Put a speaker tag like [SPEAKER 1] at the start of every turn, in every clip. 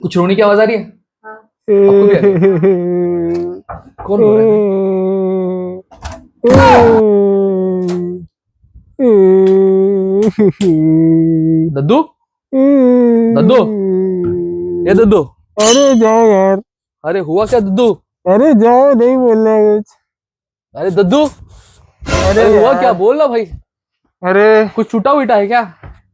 [SPEAKER 1] कुछ रोने की आवाज आ रही है?
[SPEAKER 2] हाँ।
[SPEAKER 1] आपको भी आ रही है? कौन रो रहा है? दद्दू, दद्दू, ये दद्दू।
[SPEAKER 3] अरे जाओ यार।
[SPEAKER 1] अरे हुआ क्या दद्दू?
[SPEAKER 3] अरे जाओ, नहीं बोलना है कुछ।
[SPEAKER 1] अरे दद्दू,
[SPEAKER 3] अरे
[SPEAKER 1] अरे हुआ क्या?
[SPEAKER 3] यार।
[SPEAKER 1] बोल ना भाई।
[SPEAKER 3] अरे
[SPEAKER 1] कुछ टूटा उटा है क्या?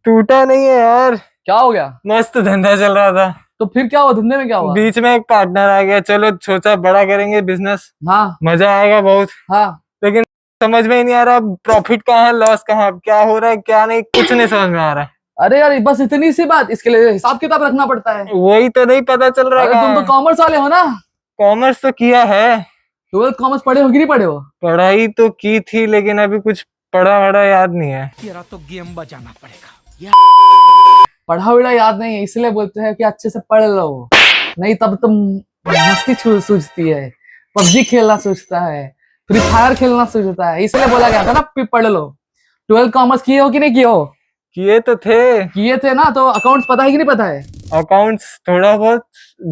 [SPEAKER 3] टूटा नहीं है यार,
[SPEAKER 1] क्या हो गया?
[SPEAKER 3] मस्त धंधा चल रहा था।
[SPEAKER 1] तो फिर क्या हुआ? धंधे में क्या हुआ?
[SPEAKER 3] बीच में एक पार्टनर आ गया, चलो सोचा बड़ा करेंगे बिजनेस,
[SPEAKER 1] हाँ
[SPEAKER 3] मजा आएगा बहुत।
[SPEAKER 1] हाँ।
[SPEAKER 3] लेकिन समझ में ही नहीं आ रहा प्रॉफिट कहाँ है, लॉस कहाँ है, क्या हो रहा है क्या नहीं, कुछ नहीं समझ में आ रहा है।
[SPEAKER 1] अरे यार बस इतनी सी बात, इसके लिए हिसाब किताब रखना पड़ता है।
[SPEAKER 3] वही तो नहीं पता चल रहा
[SPEAKER 1] अरे तुम
[SPEAKER 3] कहाँ
[SPEAKER 1] तो
[SPEAKER 3] है।
[SPEAKER 1] कॉमर्स वाले हो ना?
[SPEAKER 3] कॉमर्स तो किया है,
[SPEAKER 1] 12th कॉमर्स पढ़े हो कि नहीं पढ़े हो?
[SPEAKER 3] पढ़ाई तो की थी, लेकिन अभी कुछ पढ़ा वढ़ा याद नहीं है।
[SPEAKER 4] तेरा तो गेम बजाना पड़ेगा।
[SPEAKER 1] पढ़ा वढ़ा याद नहीं है, इसलिए बोलते हैं कि अच्छे से पढ़ लो, नहीं तब तुम मस्ती सूझती है, पबजी खेलना सूझता है, फ्री फायर खेलना सूझता है, इसलिए बोला गया था ना पढ़ लो। 12th कॉमर्स किए हो कि नहीं किए हो?
[SPEAKER 3] किए तो थे।
[SPEAKER 1] किए थे ना, तो अकाउंट्स पता है कि नहीं पता है?
[SPEAKER 3] अकाउंट्स थोड़ा बहुत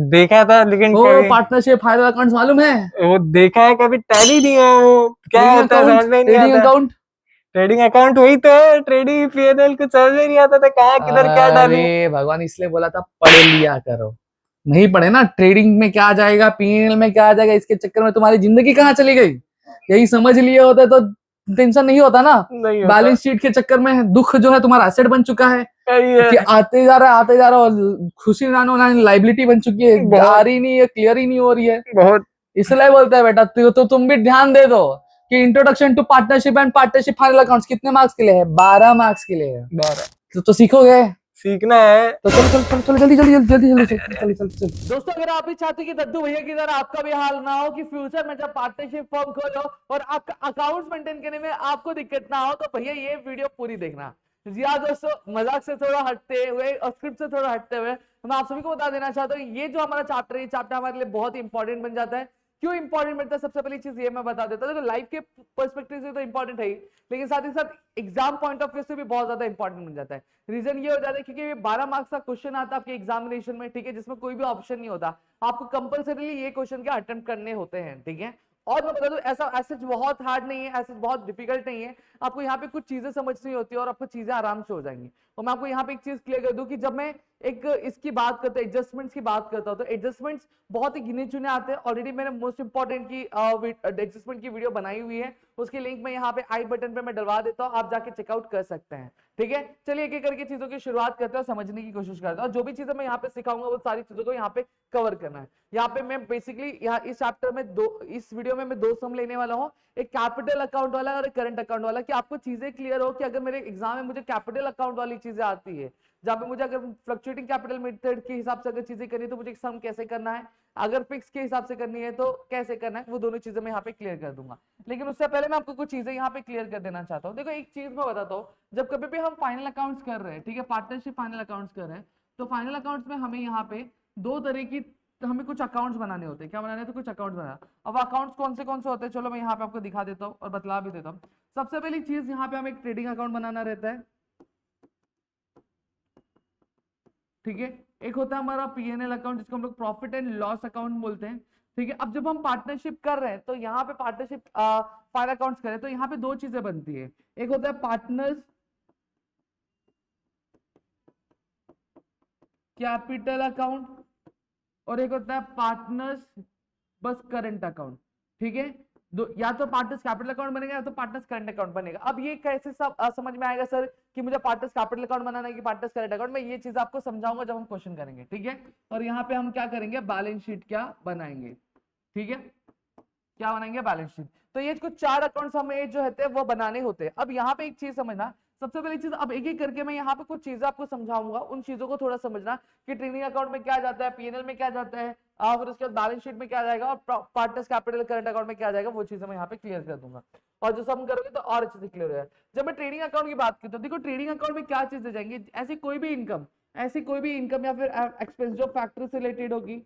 [SPEAKER 3] देखा था, लेकिन
[SPEAKER 1] वो
[SPEAKER 3] कभी
[SPEAKER 1] पार्टनरशिप फाइनल अकाउंट्स मालूम है?
[SPEAKER 3] वो देखा है, कभी टैली नहीं है वो, क्या
[SPEAKER 1] ट्रेडिंग
[SPEAKER 3] होता है
[SPEAKER 1] अकाउंट,
[SPEAKER 3] समझ में ही नहीं
[SPEAKER 1] ट्रेडिंग
[SPEAKER 3] आता।
[SPEAKER 1] अकाउंट।
[SPEAKER 3] ट्रेडिंग अकाउंट वही तो है, ट्रेडिंग पीएनएल कुछ समझ में नहीं आता था, कहाँ किधर क्या डालूं।
[SPEAKER 1] अरे भगवान, इसलिए बोला था पढ़ लिया करो। नहीं पढ़े ना, ट्रेडिंग में क्या आ जाएगा, पीएनएल में क्या आ जाएगा, इसके चक्कर में तुम्हारी जिंदगी कहाँ चली गई। यही समझ लिए होते तो टेंशन नहीं होता ना।
[SPEAKER 3] नहीं होता।
[SPEAKER 1] बैलेंस शीट के चक्कर में दुख जो है तुम्हारा एसेट बन चुका है,
[SPEAKER 3] सही
[SPEAKER 1] कि
[SPEAKER 3] है।
[SPEAKER 1] आते जा रहा है आते जा रहा है, और खुशी नानो ना लाइबिलिटी बन चुकी है, आ
[SPEAKER 3] बहुत
[SPEAKER 1] रही नहीं है, क्लियर ही नहीं हो रही है।
[SPEAKER 3] बहुत।
[SPEAKER 1] इसलिए बोलता है बेटा, तो तुम भी ध्यान दे दो कि introduction to partnership and partnership final accounts कितने मार्क्स के लिए है? 12 मार्क्स के लिए है।
[SPEAKER 3] 12
[SPEAKER 1] तो सीखोगे।
[SPEAKER 3] सीखना है।
[SPEAKER 1] तो चलो चलो चलो चलो, जल्दी जल्दी जल्दी जल्दी जल्दी चलो चलो चलो। दोस्तों, अगर आप भी चाहते कि दद्दू भैया की तरह आपका भी हाल ना हो, कि फ्यूचर में जब पार्टनरशिप फॉर्म खोलो और आपका अकाउंट्स मेंटेन करने में आपको दिक्कत ना हो, तो भैया ये वीडियो पूरी देखना। जी हाँ दोस्तों, मजाक से थोड़ा हटते हुए और स्क्रिप्ट से थोड़ा हटते हुए मैं आप सभी को बता देना चाहता हूँ, ये जो हमारा चैप्टर है, ये चैप्टर हमारे लिए बहुत ही इंपॉर्टेंट बन जाता है। क्यों इंपॉर्टेंट बनता है, सबसे पहली चीज ये मैं बता देता हूँ। देखो, लाइफ के पर्सपेक्टिव से तो इंपॉर्टेंट है ही, लेकिन साथ ही साथ एग्जाम पॉइंट ऑफ व्यू से भी बहुत ज्यादा इंपॉर्टेंट बन जाता है। रीजन ये हो जाता है क्योंकि ये 12 मार्क्स का क्वेश्चन आता है आपके एग्जामिनेशन में, ठीक है, जिसमें कोई भी ऑप्शन नहीं होता, आपको कंपल्सरीली ये क्वेश्चन के अटेम्प्ट करने होते हैं, ठीक है। और मैं बता दूं, ऐसा ऐसे बहुत हार्ड नहीं है, ऐसे बहुत डिफिकल्ट नहीं है। आपको यहाँ पे कुछ चीजें समझनी होती है और आपको चीजें आराम से हो जाएंगी। और मैं आपको यहाँ पे एक चीज क्लियर कर दूं कि जब मैं एक इसकी बात करता हूँ, एडजस्टमेंट्स की बात करता हूँ, तो एडजस्टमेंट्स बहुत ही गिने चुने आते हैं। ऑलरेडी मैंने मोस्ट इंपॉर्टेंट की एडजस्टमेंट की वीडियो बनाई हुई है, उसकी लिंक मैं यहाँ पे आई बटन पे मैं डलवा देता हूँ, आप जाके चेकआउट कर सकते हैं, ठीक है। चलिए एक एक करके चीजों की शुरुआत करते हैं और समझने की कोशिश करते हैं, और जो भी चीजें मैं यहाँ पे सिखाऊंगा वो सारी चीजों को यहाँ पे कवर करना है। यहाँ पे मैं बेसिकली यहाँ इस चैप्टर में इस वीडियो में मैं 2 सम लेने वाला हूँ, एक कैपिटल अकाउंट वाला और एक करंट अकाउंट वाला, कि आपको चीजें क्लियर हो कि अगर मेरे एग्जाम में मुझे कैपिटल अकाउंट वाली चीजें आती है, जहां पे मुझे अगर फ्लक्चुएटिंग कैपिटल मेथड के हिसाब से अगर चीजें करनी है तो मुझे सम कैसे करना है, अगर फिक्स के हिसाब से करनी है तो कैसे करना है, वो दोनों चीजें मैं यहाँ पे क्लियर कर दूंगा। लेकिन उससे पहले मैं आपको कुछ चीजें यहाँ पे क्लियर कर देना चाहता हूँ। देखो, एक चीज मैं बताता हूँ, जब कभी भी हम फाइनल अकाउंट्स कर रहे हैं, ठीक है, पार्टनरशिप फाइनल अकाउंट्स कर रहे हैं, तो फाइनल अकाउंट्स में हमें यहाँ पे 2 तरह की, तो हमें कुछ अकाउंट्स बनाने होते हैं। क्या बनाने होते हैं? कुछ अकाउंट्स बनाना। अब अकाउंट्स कौन से होते हैं, चलो मैं यहाँ पे आपको दिखा देता हूँ और बतला भी देता हूँ। सबसे पहली चीज, यहाँ पे हमें एक ट्रेडिंग अकाउंट बनाना रहता है, ठीक है। एक होता है हमारा पीएनएल अकाउंट, जिसको हम लोग प्रॉफिट एंड लॉस अकाउंट बोलते हैं, ठीक है। अब जब हम पार्टनरशिप कर रहे हैं, तो यहाँ पे पार्टनरशिप फाइनल अकाउंट्स करें, तो यहाँ पे 2 चीजें बनती है। एक होता है पार्टनर्स कैपिटल अकाउंट और एक होता है पार्टनर्स बस करंट अकाउंट, ठीक है। या तो पार्टनर्स कैपिटल अकाउंट बनेगा या तो पार्टनर्स करंट अकाउंट बनेगा। अब ये कैसे सब समझ में आएगा सर कि मुझे पार्टनर्स कैपिटल अकाउंट बनाना है कि पार्टनर्स करंट अकाउंट, में ये चीज आपको समझाऊंगा जब हम क्वेश्चन करेंगे, ठीक है। और यहाँ पे हम क्या करेंगे, बैलेंस शीट क्या बनाएंगे, ठीक है, क्या बनाएंगे, बैलेंस शीट। तो ये कुछ 4 अकाउंट्स हमें जो है वो बनाने होते हैं। अब यहाँ पे एक चीज समझना, सबसे पहली चीज, अब एक एक करके मैं यहाँ पे कुछ चीजें आपको समझाऊंगा, उन चीजों को थोड़ा समझना कि ट्रेडिंग अकाउंट में क्या जाता है, पीएनएल में क्या जाता है, फिर उसके बाद बैलेंस शीट में क्या जाएगा, और पार्टनर्स कैपिटल करंट अकाउंट में क्या जाएगा, वो चीजें मैं यहाँ पे क्लियर कर दूंगा। और जो सम करोगे तो और अच्छे से क्लियर हो जाएगा। जब मैं ट्रेडिंग अकाउंट की बात करता हूँ, देखो ट्रेडिंग अकाउंट में क्या चीजें जाएंगी, ऐसी कोई भी इनकम, या फिर एक्सपेंस जो फैक्ट्री से रिलेटेड होगी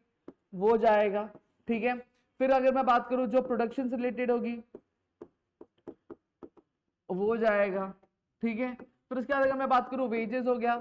[SPEAKER 1] वो जाएगा, ठीक है। फिर अगर मैं बात करूं जो प्रोडक्शन से रिलेटेड होगी वो जाएगा, ठीक है। फिर उसके बाद अगर मैं बात करूं वेजेस हो गया,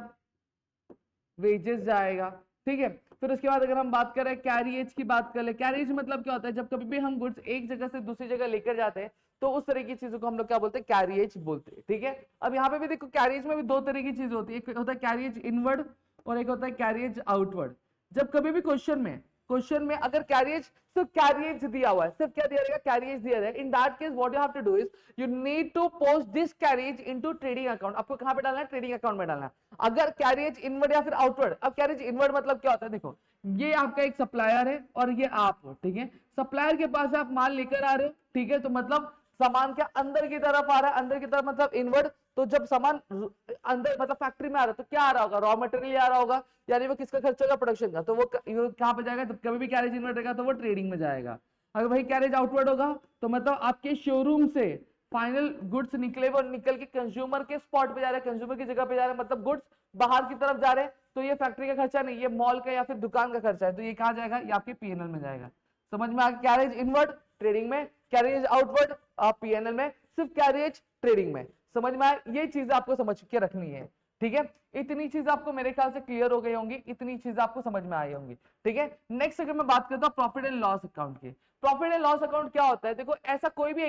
[SPEAKER 1] वेजेस जाएगा, ठीक है। फिर उसके बाद अगर हम बात करें कैरिएज की बात कर ले, कैरिएज मतलब क्या होता है, जब कभी भी हम गुड्स एक जगह से दूसरी जगह लेकर जाते हैं तो उस तरह की चीजों को हम लोग क्या बोलते हैं, कैरिएज बोलते हैं, ठीक है। अब यहाँ पे भी देखो कैरिएज में भी दो तरह की चीज होती है, एक होता है कैरिएज इनवर्ड और एक होता है कैरिएज आउटवर्ड। जब कभी भी क्वेश्चन में अगर कैरिएज सिर्फ कैरिएज दिया हुआ है, सिर्फ क्या दिया रहेगा, कैरिएज दिया रहेगा, in that case what you have to do is you need to post this carriage into trading account. आपको कहां पे डालना है, ट्रेडिंग अकाउंट में डालना है। अगर कैरिएज इनवर्ड या फिर आउटवर्ड, अब कैरिएज इनवर्ड मतलब क्या होता है, देखो ये आपका एक सप्लायर है और ये आप हो, ठीक है। सप्लायर के पास आप माल लेकर आ रहे हो, ठीक है, तो मतलब सामान क्या अंदर की तरफ आ रहा है, अंदर की तरफ मतलब इनवर्ड। तो जब सामान अंदर मतलब फैक्ट्री में आ रहा है तो क्या आ रहा होगा, रॉ मटेरियल आ रहा होगा, यानी वो किसका खर्च होगा, प्रोडक्शन का, तो वो कहां पे जाएगा, जब कभी भी कैरेज इनवर्ड रहेगा तो वो ट्रेडिंग में जाएगा। अगर वही कैरेज आउटवर्ड होगा तो मतलब आपके शोरूम से फाइनल गुड्स निकले और निकल के कंज्यूमर के स्पॉट पे जा रहे हैं, कंज्यूमर की जगह पे जा रहे हैं, मतलब गुड्स बाहर की तरफ जा रहे हैं, तो ये फैक्ट्री का खर्चा नहीं, ये मॉल का या फिर दुकान का खर्चा है, तो ये कहां जाएगा, ये आपके पीएनएल में जाएगा। समझ में आ गया, कैरेज इनवर्ड ट्रेडिंग में, कैरेज आउटवर्ड पीएनएल में, सिर्फ कैरेज ट्रेडिंग में। समझ में आया, ये चीज आपको समझ के रखनी है, ठीक है। इतनी चीज आपको मेरे ख्याल से क्लियर हो गई होंगी, इतनी चीज आपको समझ में आई होंगी, ठीक है। नेक्स्ट अगर मैं बात करता हूं प्रॉफिट एंड लॉस अकाउंट की, प्रॉफिट एंड लॉस अकाउंट क्या होता है, देखो ऐसा कोई भी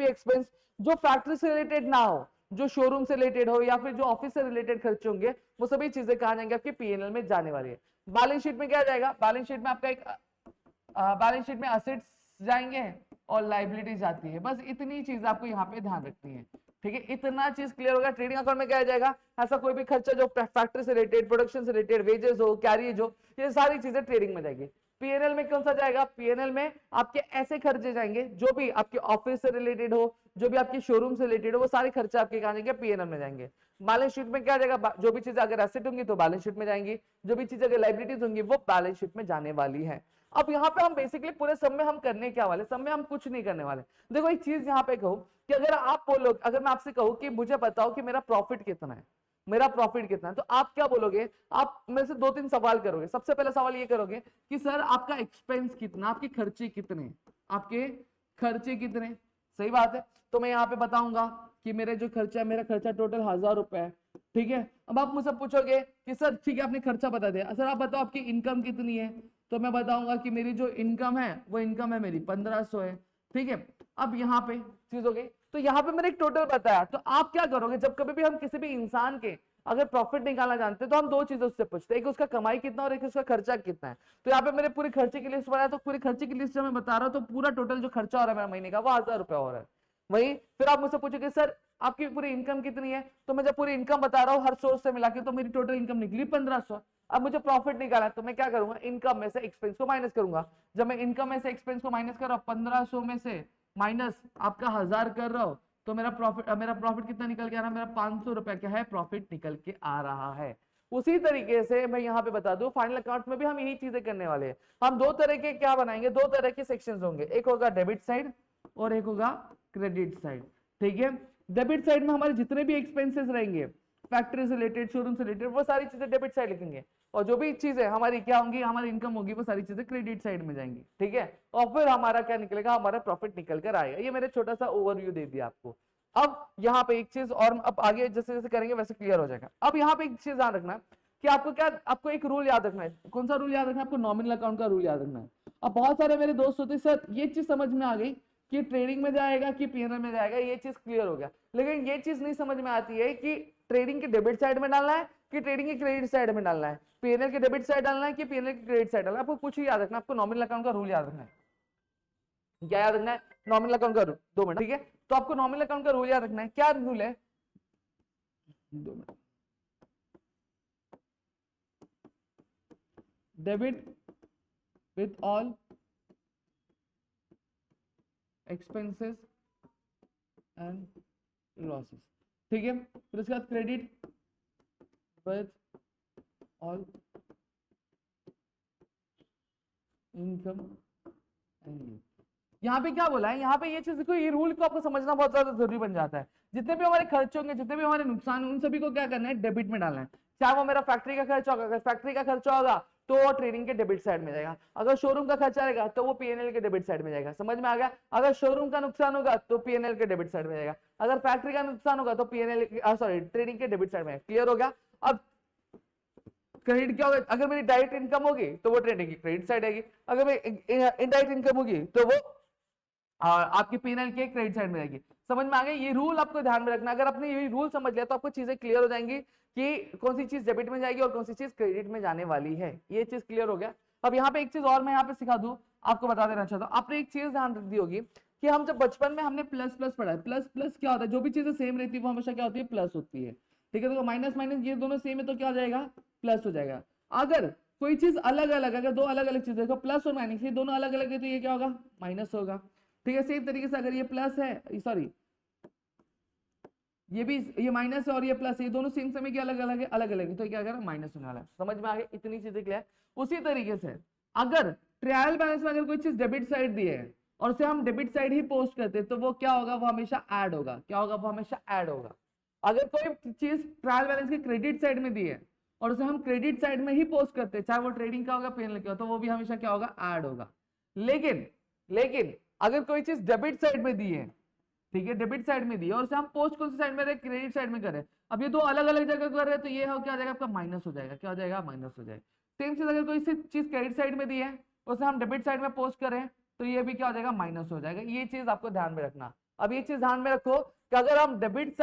[SPEAKER 1] एक्सपेंस जो फैक्ट्री से रिलेटेड ना हो, जो शोरूम से रिलेटेड हो या फिर जो ऑफिस से रिलेटेड खर्चे होंगे, वो सभी चीजें कहा जाएंगे आपके पीएनएल में जाने वाली है। बैलेंस शीट में क्या जाएगा, बैलेंस शीट में आपका एक बैलेंस शीट में असेट्स जाएंगे और लाइबिलिटी जाती है, बस इतनी चीज आपको यहाँ पे ध्यान रखनी है, ठीक है। इतना चीज क्लियर होगा। ट्रेडिंग अकाउंट में क्या जाएगा, ऐसा कोई भी खर्चा जो फैक्ट्री से रिलेटेड, प्रोडक्शन से रिलेटेड, वेजेस हो, कैरिएज हो, ये सारी चीजें ट्रेडिंग में जाएगी। पीएनएल में कौन सा जाएगा, पीएनएल में आपके ऐसे खर्चे जाएंगे जो भी आपके ऑफिस से रिलेटेड हो, जो भी आपके शोरूम से रिलेटेड हो, वो सारे खर्चे आपके कहां जाएंगे, पीएनएल में जाएंगे। बैलेंस शीट में क्या जाएगा, जो भी चीजें अगर एसेट होंगी तो बैलेंस शीट में जाएंगी, जो भी चीजें अगर लाइबिलिटीज होंगी वो बैलेंस शीट में जाने वाली है। अब यहाँ पे हम बेसिकली पूरे सब में हम करने क्या वाले, सब में हम कुछ नहीं करने वाले। देखो एक चीज यहाँ पे कहूं कि अगर आप बोलो, अगर मैं आपसे कहूं कि मुझे बताओ कि मेरा प्रॉफिट कितना है, मेरा प्रॉफिट कितना है, तो आप क्या बोलोगे, आप मेरे से दो तीन सवाल करोगे। सबसे पहला सवाल ये करोगे कि सर आपका एक्सपेंस कितना, आपके खर्चे कितने, आपके खर्चे कितने, सही बात है। तो मैं यहाँ पे बताऊंगा कि मेरे जो खर्चा है, मेरा खर्चा टोटल 1000 रुपए है, ठीक है। अब आप मुझसे पूछोगे कि सर ठीक है आपने खर्चा बता दिया, सर आप बताओ आपकी इनकम कितनी है, तो मैं बताऊंगा कि मेरी जो इनकम है वो इनकम है मेरी 1500 है, ठीक है। अब यहाँ पे चीज हो गई, तो यहाँ पे मैंने एक टोटल बताया, तो आप क्या करोगे, जब कभी भी हम किसी भी इंसान के अगर प्रॉफिट निकालना जानते हैं तो हम दो चीजें उससे पूछते हैं, एक उसका कमाई कितना और एक उसका खर्चा कितना है। तो यहाँ पे मेरे पूरे खर्चे की लिस्ट बनाया, तो पूरे खर्चे की लिस्ट मैं बता रहा हूँ, तो पूरा टोटल जो खर्चा हो रहा है मेरा महीने का वो 1000 रुपया हो रहा है। वही फिर आप मुझसे पूछोगे सर आपकी पूरी इनकम कितनी है, तो मैं जब पूरी इनकम बता रहा हूँ हर सोर्स से मिला के, तो मेरी टोटल इनकम निकली 1500। अब मुझे प्रॉफिट निकालना है तो मैं क्या करूंगा, इनकम में से एक्सपेंस को माइनस करूंगा। जब मैं इनकम में से एक्सपेंस को माइनस कर रहा हूं, 1500 में से माइनस आपका 1000 कर रहा हूं, तो मेरा प्रॉफिट कितना निकल के आ रहा है, मेरा 500 रुपया क्या है, प्रॉफिट निकल के आ रहा है। उसी तरीके से मैं यहाँ पे बता दूं फाइनल अकाउंट में भी हम यही चीजें करने वाले हैं। हम दो तरह के क्या बनाएंगे, दो तरह के सेक्शंस होंगे, एक होगा डेबिट साइड और एक होगा क्रेडिट साइड, ठीक है। डेबिट साइड में हमारे जितने भी एक्सपेंसेस रहेंगे, फैक्ट्री से रिलेटेड, शोरूम से रिलेटेड, वो सारी चीजें डेबिट साइड लिखेंगे, और जो भी चीजें हमारी क्या होंगी, हमारी इनकम होगी, वो सारी चीजें क्रेडिट साइड में जाएंगी, ठीक है। और फिर हमारा क्या निकलेगा, हमारा प्रॉफिट निकल कर आएगा। ये मैंने छोटा सा ओवरव्यू दे दिया आपको। अब यहाँ पे एक चीज और, अब आगे जैसे जैसे करेंगे वैसे क्लियर हो जाएगा। अब यहाँ पे एक चीज ध्यान रखना कि आपको क्या, आपको एक रूल याद रखना है। कौन सा रूल याद रखना है, आपको नॉमिनल अकाउंट का रूल याद रखना है। अब बहुत सारे मेरे दोस्त होते सर ये चीज समझ में आ गई कि ट्रेडिंग में जाएगा कि पीएनएल में जाएगा, ये चीज क्लियर हो गया, लेकिन ये चीज नहीं समझ में आती है कि ट्रेडिंग के डेबिट साइड में डालना है कि ट्रेडिंग के क्रेडिट साइड में डालना है, पीएनएल के डेबिट साइड डालना है कि पीएनएल के क्रेडिट साइड डालना है। आपको कुछ ही याद रखना, आपको नॉमिनल अकाउंट का रूल याद रखना है। क्या याद रखना है, नॉमिनल अकाउंट का रूल। 2 मिनट, ठीक है। तो आपको नॉमिनल अकाउंट का रूल याद रखना है। क्या रूल है, 2 minute. Debit with all expenses and losses, ठीक है। फिर उसके बाद credit with all income and, यहाँ पे क्या बोला है, यहाँ पे ये चीज देखो, ये रूल को आपको समझना बहुत ज्यादा जरूरी बन जाता है। जितने भी हमारे खर्च होंगे, जितने भी हमारे नुकसान, उन सभी को क्या करना है, डेबिट में डालना है। चाहे वो मेरा फैक्ट्री का खर्चा होगा, अगर फैक्ट्री का खर्चा होगा तो वो ट्रेडिंग के डेबिट साइड में जाएगा, अगर शोरूम का खर्चा रहेगा तो वो पीएनएल के डेबिट साइड में जाएगा। समझ में आ गया। अगर शोरूम का नुकसान होगा तो पीएनएल के डेबिट साइड में जाएगा, अगर फैक्ट्री का नुकसान होगा तो पीएनएल, सॉरी, ट्रेडिंग के डेबिट साइड में। क्लियर हो गया। अब क्रेडिट क्या होगा, अगर मेरी डायरेक्ट इनकम होगी तो वो ट्रेडिंग की क्रेडिट साइड आएगी, अगर मेरी इनडायरेक्ट इनकम होगी तो वो आपकी पीएनएल के क्रेडिट साइड में रहेगी। समझ में आ गया, ये रूल आपको ध्यान में रखना। अगर आपने ये रूल समझ लिया तो आपको चीजें क्लियर हो जाएंगी कि कौन सी चीज डेबिट में जाएगी और कौन सी चीज क्रेडिट में जाने वाली है। ये चीज क्लियर हो गया। अब यहाँ पे एक चीज और मैं यहाँ पे सिखा दूं, आपको बता देना चाहता हूँ। आपने एक चीज ध्यान रख दी होगी कि हम जब बचपन में हमने प्लस प्लस पढ़ा है, प्लस प्लस क्या होता है, जो भी चीजें सेम रहती है वो हमेशा क्या होती है, प्लस होती है। ठीक है, तो माइनस माइनस ये दोनों सेम है तो क्या हो जाएगा, प्लस हो जाएगा। अगर कोई चीज अलग अलग, अगर दो अलग अलग चीजें देखो प्लस और माइनस, ये दोनों अलग अलग है तो ये क्या होगा, माइनस होगा। ठीक है, सेम तरीके से अगर ये प्लस है, सॉरी ये भी, ये माइनस है और ये प्लस है, ये दोनों सेम समय के अलग अलग है, अलग अलग है तो क्या करेगा, माइनस होने वाला है। समझ में आ गया, इतनी चीजें क्लियर। उसी तरीके से अगर ट्रायल बैलेंस में अगर कोई चीज डेबिट साइड दी है और उसे हम डेबिट साइड ही पोस्ट करते हैं तो वो क्या होगा, वो हमेशा ऐड होगा। क्या होगा, वो हमेशा ऐड होगा। अगर कोई चीज ट्रायल बैलेंस की क्रेडिट साइड में दी है और उसे हम क्रेडिट साइड में ही पोस्ट करते हैं, चाहे वो ट्रेडिंग का होगा, पीएनएल का, तो वो भी हमेशा क्या होगा, ऐड होगा। लेकिन अगर कोई चीज डेबिट साइड में दी है, ठीक है, डेबिट साइड में दी है और उसे हम पोस्ट कौन सी साइड में, क्रेडिट साइड में करें, अब ये दो अलग अलग जगह कर रहे हैं तो ये हो क्या हो जाएगा, आपका माइनस हो जाएगा। क्या हो जाएगा, माइनस हो जाएगा। सेम चीज अगर कोई चीज क्रेडिट साइड में दी है उसे हम डेबिट साइड में पोस्ट करें तो ये भी क्या हो जाएगा, माइनस हो जाएगा। ये चीज आपको ध्यान में रखना। अब ये चीज ध्यान में रखो कि अगर हम डेबिट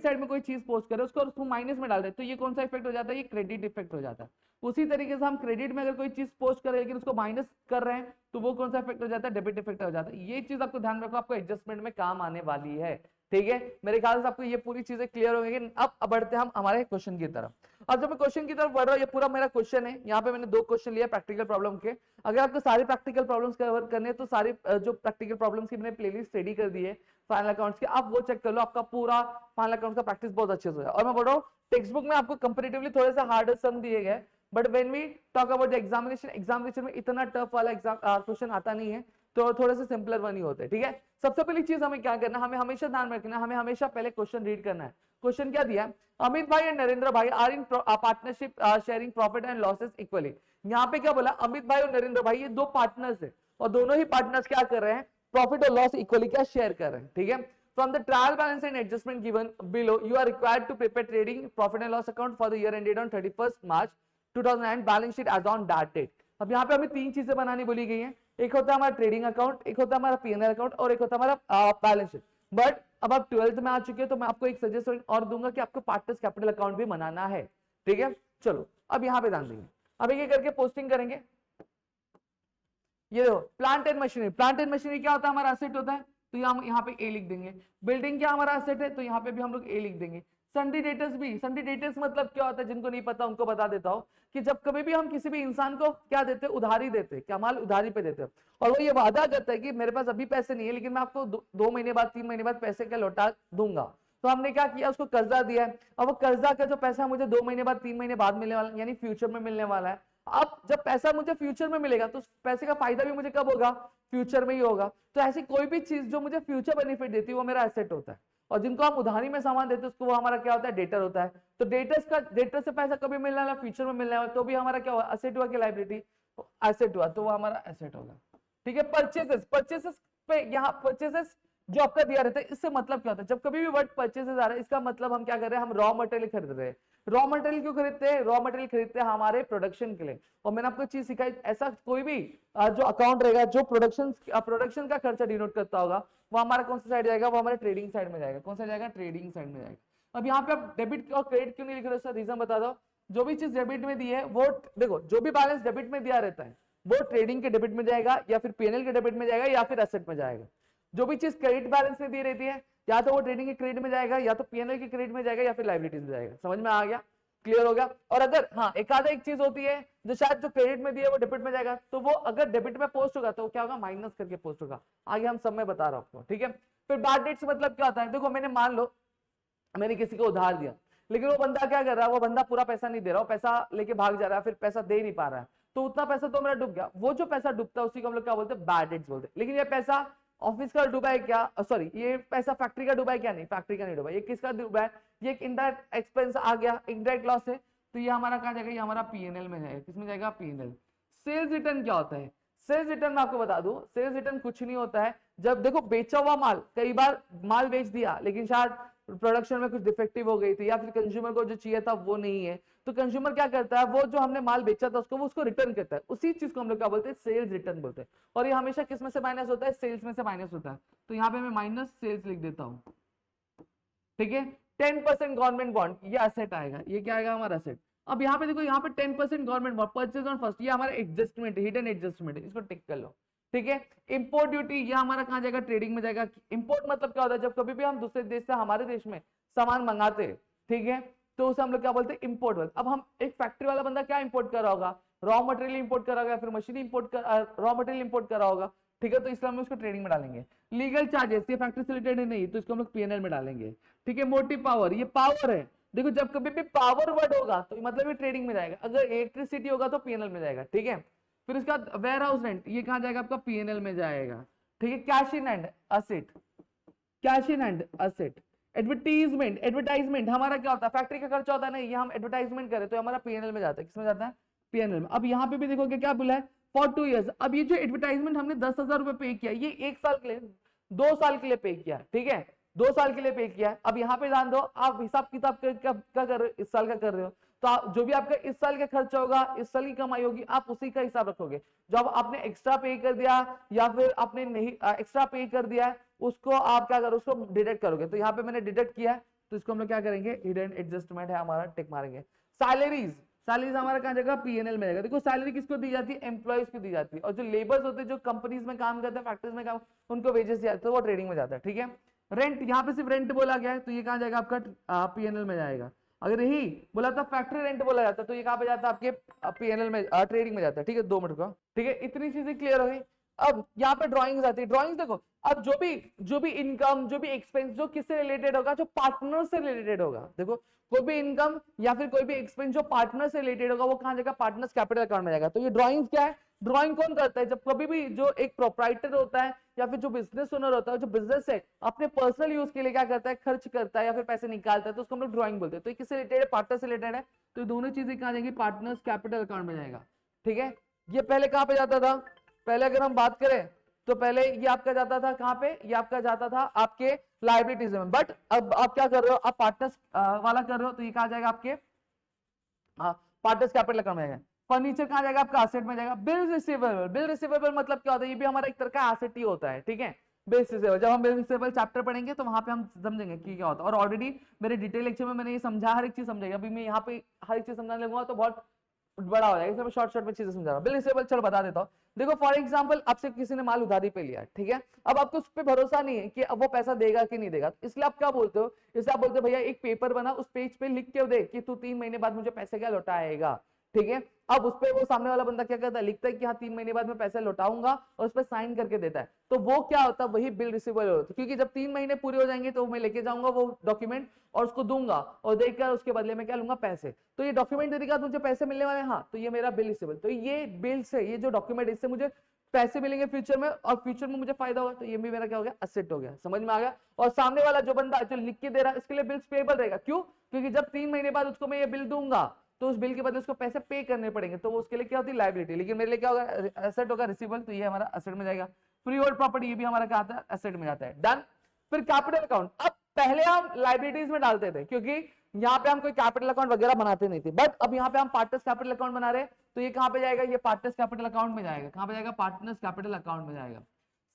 [SPEAKER 1] साइड में कोई चीज पोस्ट करें उसको माइनस में डाल दे तो ये कौन सा इफेक्ट हो जाता है, ये क्रेडिट इफेक्ट हो जाता है। उसी तरीके से हम क्रेडिट में अगर कोई चीज पोस्ट करें लेकिन उसको माइनस कर रहे हैं तो वो कौन सा इफेक्ट हो जाता है, डेबिट इफेक्ट हो जाता है। ये चीज आपको ध्यान रखो, आपको एडजस्टमेंट में काम आने वाली है। ठीक है, मेरे ख्याल से आपको ये पूरी चीजें क्लियर हो गई। अब बढ़ते हैं हम हमारे क्वेश्चन की तरफ। अब जब मैं क्वेश्चन की तरफ बढ़ रहा हूँ, ये पूरा मेरा क्वेश्चन है। यहाँ पे मैंने 2 क्वेश्चन लिया प्रैक्टिकल प्रॉब्लम के। अगर आपको सारे प्रैक्टिकल प्रॉब्लम्स कवर करने हैं तो सारी जो प्रैक्टिकल प्रॉब्लम्स की मैंने प्लेलिस्ट रेडी कर दी है फाइनल अकाउंट्स की, आप वो चेक कर लो, आपका पूरा फाइनल अकाउंट्स का प्रैक्टिस बहुत अच्छे से हो जाए। और मैं बोल रहा हूँ टेक्स्ट बुक में आपको कंपेरेटिवली थोड़े से हार्ड सम दिए गए, but when we talk about the examination में इतना टफ वाला क्वेश्चन आता नहीं है, तो थोड़े से सिंपलर वन ही होते हैं। ठीक है, सबसे पहली चीज हमें क्या करना है, हमें हमेशा ध्यान में रखना है, हमें हमेशा पहले क्वेश्चन रीड करना है। क्वेश्चन क्या दिया है, अमित भाई एंड नरेंद्र भाई are in partnership sharing profit and losses equally. यहाँ पे क्या बोला, अमित भाई और नरेंद्र भाई ये 2 पार्टनर्स है और दोनों ही पार्टनर्स क्या कर रहे हैं, प्रॉफिट और लॉस इक्वली क्या शेयर कर रहे हैं। ठीक है, from the trial balance and adjustment given below you are required to prepare trading profit and loss account for the year ended on 31 March 2009 balance sheet as on that date. अब यहाँ पे हमें 3 चीजें बनानी बोली गई है, एक होता है हमारा ट्रेडिंग अकाउंट, एक होता है हमारा पीएनएल अकाउंट और एक होता है हमारा बैलेंस शीट। बट अब आप 12th में आ चुके हैं तो मैं आपको एक सजेशन और दूंगा कि आपको पार्टनर्स कैपिटल अकाउंट भी बनाना है। ठीक है, चलो अब यहाँ पे ध्यान देंगे। अब ये करके पोस्टिंग करेंगे। ये देखो plant and machinery, plant and machinery क्या होता है, हमारा एसेट होता है तो यहाँ पे ए लिख देंगे। बिल्डिंग क्या हमारा एसेट है तो यहाँ पे भी हम लोग ए लिख देंगे। सन्डी डेटर्स भी, सन्डी डेटर्स मतलब क्या होता है, जिनको नहीं पता उनको बता देता हूं कि जब कभी भी हम किसी भी इंसान को क्या देते हैं, उधारी देते हैं, क्या माल उधारी पे देते हैं और वो ये वादा करता है कि मेरे पास अभी पैसे नहीं है लेकिन मैं आपको 2 महीने बाद 3 महीने बाद पैसे का लौटा दूंगा। तो हमने क्या किया, उसको कर्जा दिया है। अब वो कर्जा का जो पैसा मुझे 2 महीने बाद 3 महीने बाद मिलने वाला यानी फ्यूचर में मिलने वाला है। अब जब पैसा मुझे फ्यूचर में मिलेगा तो पैसे का फायदा भी मुझे कब होगा, फ्यूचर में ही होगा। तो ऐसी कोई भी चीज जो मुझे फ्यूचर बेनिफिट देती है वो मेरा एसेट होता है और जिनको हम उधारी में सामान देते हैं उसको वो हमारा क्या होता है, डेटर होता है। तो डेटर से पैसा कभी मिलने वाला, फ्यूचर में मिलने वाला, तो भी हमारा क्या हुआ, एसेट हुआ कि लायबिलिटी, एसेट हुआ, तो वो हमारा एसेट होगा। ठीक है, परचेसेस पे यहाँ परचेसेस जो आपका दिया रहता है, इससे मतलब क्या होता है, जब कभी भी वर्ड परचेसेस आ रहा है इसका मतलब हम क्या कर रहे हैं, हम रॉ मटेरियल खरीद रहे हैं। रॉ मटेरियल क्यों खरीदते हैं, रॉ मटेरियल खरीदते हैं हमारे प्रोडक्शन के लिए। और मैंने आपको चीज सिखाई, ऐसा कोई भी जो अकाउंट रहेगा जो प्रोडक्शन का खर्चा डिनोट करता होगा वो हमारा कौन सा साइड जाएगा, वो हमारे ट्रेडिंग साइड में जाएगा। कौन सा जाएगा, ट्रेडिंग साइड में जाएगा। अब यहाँ पे आप डेबिट और क्रेडिट क्यों नहीं लिख रहे हो, सर रीजन बता दो। जो भी चीज डेबिट में दी है वो देखो, जो भी बैलेंस डेबिट में दिया रहता है वो ट्रेडिंग के डेबिट में जाएगा या फिर पीएनएल के डेबिट में जाएगा या फिर एसेट में जाएगा। जो भी चीज क्रेडिट बैलेंस में दी रहती है या तो वो ट्रेडिंग के क्रेडिट में जाएगा या तो पीएनएल के क्रेडिट में जाएगा या फिर लायबिलिटीज में जाएगा। समझ में आ गया, क्लियर हो गया। और अगर हाँ एक आधा एक चीज होती है जो शायद जो क्रेडिट में दी है वो डेबिट में जाएगा, तो वो अगर डेबिट में पोस्ट होगा तो क्या होगा, माइनस करके पोस्ट होगा। आगे हम सब में बता रहा हूं आपको। ठीक है, फिर बैड डेट्स मतलब क्या होता है, देखो मैंने मान लो मैंने किसी को उधार दिया लेकिन वो बंदा क्या कर रहा है, वो बंदा पूरा पैसा नहीं दे रहा, पैसा लेके भाग जा रहा है, फिर पैसा दे नहीं पा रहा है, तो उतना पैसा तो मेरा डूब गया। वो जो पैसा डूबता है उसी को हम लोग क्या बोलते हैं, बैड डेट्स बोलते हैं। लेकिन ये पैसा ऑफिस का डूबा है क्या, सॉरी ये पैसा फैक्ट्री का डूबा है क्या, नहीं फैक्ट्री का नहीं डूबा, ये किसका डूबा है, ये एक इनडायरेक्ट एक्सपेंस आ गया, इनडायरेक्ट लॉस है, तो ये हमारा कहाँ जाएगा, ये हमारा पीएनएल में जाएगा। किसमें जाएगा, पीएनएल। सेल्स रिटर्न क्या होता है, सेल्स रिटर्न मैं आपको बता दूं, सेल्स रिटर्न कुछ नहीं होता है। जब देखो बेचा हुआ माल, कई बार माल बेच दिया लेकिन शायद प्रोडक्शन में कुछ डिफेक्टिव हो गई थी, या फिर कंज्यूमर को जो चाहिए था वो नहीं है, तो कंज्यूमर क्या करता है, वो जो हमने माल बेचा था उसको, वो उसको रिटर्न करता है। उसी चीज को हम लोग क्या बोलते हैं, सेल्स रिटर्न बोलते हैं। और ये हमेशा किस में से माइनस होता है, सेल्स में से माइनस होता है। तो यहाँ पे मैं माइनस सेल्स लिख देता हूँ, ठीक है। 10% गवर्नमेंट बॉन्ड, ये असेट आएगा, ये क्या आएगा हमारा असेट। अब यहाँ पे देखो, यहाँ पे 10% government bond purchase on first, ये हमारा एडजस्टमेंट, हिडन एडजस्टमेंट है, इसको टिक कर लो, ठीक है। इंपोर्ट ड्यूटी, ये हमारा कहाँ जाएगा, ट्रेडिंग में जाएगा। इंपोर्ट मतलब क्या होता है, जब कभी भी हम दूसरे देश से हमारे देश में सामान मंगाते हैं, ठीक है, तो उसे हम लोग क्या बोलते हैं, इंपोर्ट बोलते। अब हम एक फैक्ट्री वाला बंदा क्या इंपोर्ट कर रहा होगा, रॉ मटेरियल इंपोर्ट कर रहा होगा, फिर मशीन इंपोर्ट कर, रॉ मटेरियल इंपोर्ट कर रहा होगा, ठीक है, तो इसलिए हम उसको ट्रेडिंग में डालेंगे। लीगल चार्जेस, ये फैक्ट्री से रिलेटेड है नहीं, तो इसको हम लोग पीएनएल में डालेंगे, ठीक है। मोटिव पावर, ये पावर है, देखो जब कभी भी पावर वर्ड होगा तो मतलब ये ट्रेडिंग में जाएगा, अगर इलेक्ट्रिसिटी होगा तो पीएनएल में जाएगा, ठीक है। फिर इसका वेयर हाउस रेंट, ये कहां जाएगा, आपका पीएनएल में जाएगा, ठीक है। Cash in hand asset, cash in hand asset. Advertisement, advertisement हमारा क्या होता है, फैक्ट्री का खर्चा होता है ना, ये हम एडवर्टाइजमेंट करें तो हमारा पीएनएल में जाता है, किसमें जाता है, पीएनएल में। अब यहाँ पे भी देखोगे क्या बोला है, फॉर 2 years। अब ये जो एडवर्टाइजमेट हमने 10,000 रुपए पे किया, ये 1 साल के लिए, 2 साल के लिए पे किया, ठीक है, 2 साल के लिए पे किया। अब यहाँ पे ध्यान दो, आप हिसाब किताब क्या कर रहे हो, इस साल का कर रहे हो, तो आप जो भी आपका इस साल का खर्चा होगा, इस साल की कमाई होगी, आप उसी का हिसाब रखोगे। जब आपने एक्स्ट्रा पे कर दिया या फिर आपने नहीं एक्स्ट्रा पे कर दिया है, उसको आप क्या करो, उसको डिडक्ट करोगे। तो यहाँ पे मैंने डिडक्ट किया है, तो इसको हम लोग क्या करेंगे, हिडन एडजस्टमेंट है हमारा, टिक मारेंगे। सैलरीज, सैलरीज हमारा कहां जाएगा, पीएनएल में जाएगा। देखो सैलरी किसको दी जाती है, एम्प्लॉइज को दी जाती है, और जो लेबर्स होते हैं, जो कंपनीज में काम करते हैं, फैक्ट्रीज में काम, उनको वेजेस दिया जाता है, वो ट्रेडिंग में जाता है, ठीक है। रेंट, यहाँ पे सिर्फ रेंट बोला गया है, तो ये कहां जाएगा, आपका पीएनएल में जाएगा। अगर यही बोला था फैक्ट्री रेंट बोला जाता है, तो ये कहां पे जाता है, आपके पीएनएल में, ट्रेडिंग में जाता है, ठीक है। 2 मिनट का, ठीक है, इतनी चीजें क्लियर हो गई। अब यहाँ पे ड्राइंग्स आती है, ड्राइंग्स देखो, अब जो भी इनकम, जो भी एक्सपेंस, जो किससे रिलेटेड होगा, जो पार्टनर से रिलेटेड होगा, देखो कोई भी इनकम या फिर कोई भी एक्सपेंस जो पार्टनर से रिलेटेड होगा, वो कहां जाएगा, पार्टनर्स कैपिटल अकाउंट में जाएगा। तो ये ड्राइंग्स क्या है, ड्राइंग कौन करता है, जब कभी भी जो एक प्रोप्राइटर होता है या फिर जो बिजनेस ओनर होता है, जो बिजनेस है अपने पर्सनल यूज के लिए क्या करता है, खर्च करता है या फिर पैसे निकालता है, तो उसको हम लोग ड्राइंग बोलते हैं। तो ये किससे रिलेटेड है, पार्टनर से रिलेटेड है, तो ये दोनों चीजें कहां जाएंगी, पार्टनर्स कैपिटल अकाउंट में जाएगा, ठीक है। ये पहले कहां पे जाता था, पहले अगर हम बात करें तो पहले ये आपका जाता था कहां पे, ये आपका जाता था आपके लाइबिलिटीज में, बट अब आप क्या कर रहे हो, आप पार्टनर्स वाला कर रहे हो, तो ये कहां जाएगा, आपके पार्टनर्स कैपिटल अकाउंट में जाएगा। फर्नीचर कहां जाएगा, आपका एसेट में जाएगा। बिल रिसीवेबल, बिल रिसीवेबल मतलब क्या होता है, ये भी हमारा एक तरह का एसेट ही होता है, ठीक है। बिल रिसीवेबल, जब हम बिल रिसीवेबल चैप्टर पढ़ेंगे तो वहां पे हम समझेंगे कि क्या होता है, और ऑलरेडी मेरे डिटेल लेक्चर में मैंने ये समझा, हर एक चीज समझाएगा। अभी मैं यहाँ पे हर एक चीज समझाने लगूंगा तो बहुत बड़ा हो जाएगा, इसलिए मैं शॉर्ट में चीजें समझा रहा हूं। बिल रिसीवेबल चलो बता देता हूं। देखो फॉर एग्जांपल, आपसे किसी ने माल उधारी पे लिया, ठीक है, अब आपको उस पर भरोसा नहीं है कि अब वो पैसा देगा कि नहीं देगा, इसलिए आप क्या बोलते हो, इसलिए आप बोलते हो भैया एक पेपर बना, उस पेज पे लिख के दे कि तू 3 महीने बाद मुझे पैसे क्या लौटाएगा, ठीक है। अब उस पर वो सामने वाला बंदा क्या करता है, लिखता है कि हाँ 3 महीने बाद मैं पैसे लौटाऊंगा, और उस पर साइन करके देता है, तो वो क्या होता है, वही बिल रिसीवेबल होता है। क्योंकि जब 3 महीने पूरे हो जाएंगे तो मैं लेके जाऊंगा वो डॉक्यूमेंट और उसको दूंगा, और देखकर उसके बदले में क्या लूंगा, पैसे। तो ये डॉक्यूमेंट देने के बाद मुझे पैसे मिलने वाले, हाँ, तो ये मेरा बिल रिसीवेबल। तो ये बिल से, ये जो डॉक्यूमेंट, इससे मुझे पैसे मिलेंगे फ्यूचर में, और फ्यूचर में मुझे फायदा होगा, तो ये भी मेरा क्या हो गया, असेट हो गया। समझ में आ गया। और सामने वाला जो बंदा जो लिख के दे रहा है, इसके लिए बिल्स पेबल रहेगा। क्यों, क्योंकि जब 3 महीने बाद उसको मैं ये बिल दूंगा तो उस बिल के बदले उसको पैसे पे करने पड़ेंगे, तो वो उसके लिए क्या होती है, लायबिलिटी। लेकिन मेरे लिए क्या होगा, एसेट होगा, रिसीवेबल, तो ये हमारा एसेट में जाएगा। फ्री होल्ड प्रॉपर्टी, ये भी हमारा क्या आता है, एसेट में जाता है। डन। फिर कैपिटल अकाउंट, अब पहले हम लायबिलिटीज में डालते थे, क्योंकि यहाँ पे हम कोई कैपिटल अकाउंट वगैरह बनाते नहीं थे, बट अब यहाँ पे हम पार्टनर्स कैपिटल अकाउंट बना रहे हैं, तो ये कहां पे जाएगा, ये पार्टनर्स कैपिटल अकाउंट में जाएगा। कहां पे जाएगा, पार्टनर्स कैपिटल अकाउंट में जाएगा।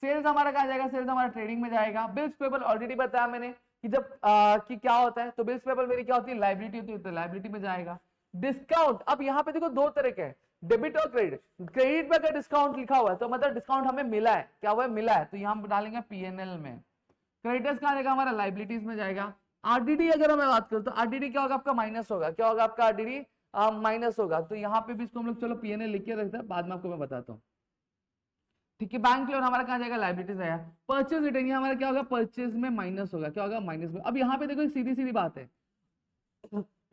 [SPEAKER 1] सेल्स हमारा कहां जाएगा, सेल्स हमारा ट्रेडिंग में जाएगा। बिल्स पेबल ऑलरेडी बताया मैंने कि जब कि क्या होता है, तो बिल्स पेबल मेरी क्या होती है, लायबिलिटी होती है, तो लायबिलिटी में जाएगा। डिस्काउंट, अब यहाँ पे देखो 2 तरह के हैं, डेबिट और क्रेडिट। क्रेडिट पे अगर डिस्काउंट लिखा हुआ है तो मतलब डिस्काउंट हमें मिला है, क्या हुआ है, मिला है, तो यहाँ डालेंगे पीएनएल में। क्रेडिटर्स कहां जाएगा, हमारा लायबिलिटीज में जाएगा। आरडीडी अगर मैं बात करूं तो आरडीडी क्या होगा, आपका माइनस होगा। क्या होगा आपका आरडीडी, माइनस होगा, तो यहाँ पे भी इसको हम लोग चलो पीएनएल लिख के रखते हैं, बाद में आपको मैं बताता हूँ, ठीक है। बैंक लोन हमारा कहां जाएगा, लायबिलिटीज आएगा। परचेज रिटर्न हमारा क्या होगा, परचेज में माइनस होगा, क्या होगा, माइनस में। अब यहाँ पे देखो सीधी सीधी बात है,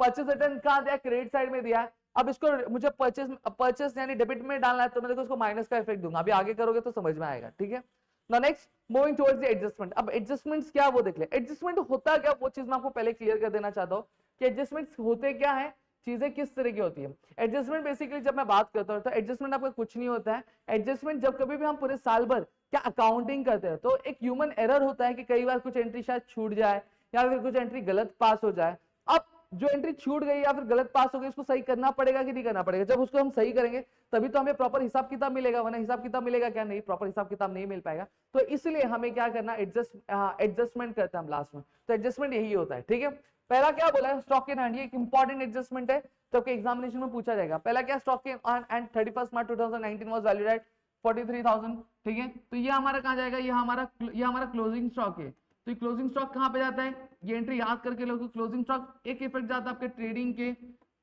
[SPEAKER 1] परचेज रिटर्न कहां दिया, क्रेडिट साइड में दिया है। अब इसको मुझे परचेज यानी डेबिट में डालना है, तो मैं देखो इसको माइनस का इफेक्ट दूंगा, अभी आगे करोगे तो समझ में आएगा, ठीक है। Now next moving towards the adjustment. अब एडजस्टमेंट्स क्या वो देख ले। एडजस्टमेंट होता क्या, वो चीज मैं आपको पहले क्लियर कर देना चाहता हूं कि एडजस्टमेंट्स होते क्या है, चीजें किस तरह की होती है। एडजस्टमेंट बेसिकली जब मैं बात करता हूं तो एडजस्टमेंट आपका कुछ नहीं होता है। एडजस्टमेंट जब कभी भी हम पूरे साल भर क्या अकाउंटिंग करते हैं तो एक ह्यूमन एरर होता है कि कई बार कुछ एंट्री शायद छूट जाए, या फिर कुछ एंट्री गलत पास हो जाए। अब जो एंट्री छूट गई या फिर गलत पास हो गई, इसको सही करना पड़ेगा कि नहीं करना पड़ेगा? जब उसको हम सही करेंगे तभी तो हमें प्रॉपर हिसाब किताब मिलेगा, वरना हिसाब किताब मिलेगा क्या? नहीं, प्रॉपर हिसाब किताब नहीं मिल पाएगा। तो इसलिए हमें क्या करना, एडजस्टमेंट करते हैं हम लास्ट में। तो एडजस्टमेंट यही होता है, ठीक है। पहला क्या बोला है, स्टॉक इन हैंड, ये एक इंपॉर्टेंट एडजस्टमेंट है जो कि एग्जामिनेशन में पूछा जाएगा। पहला क्या, stock in hand 31 March 2019 was valued at 43,000, ठीक है। तो ये हमारा कहां जाएगा, ये हमारा क्लोजिंग स्टॉक है। तो ये क्लोजिंग स्टॉक कहां पे जाता है, ये एंट्री याद करके लोग, क्लोजिंग स्टॉक एक इफेक्ट जाता है आपके ट्रेडिंग के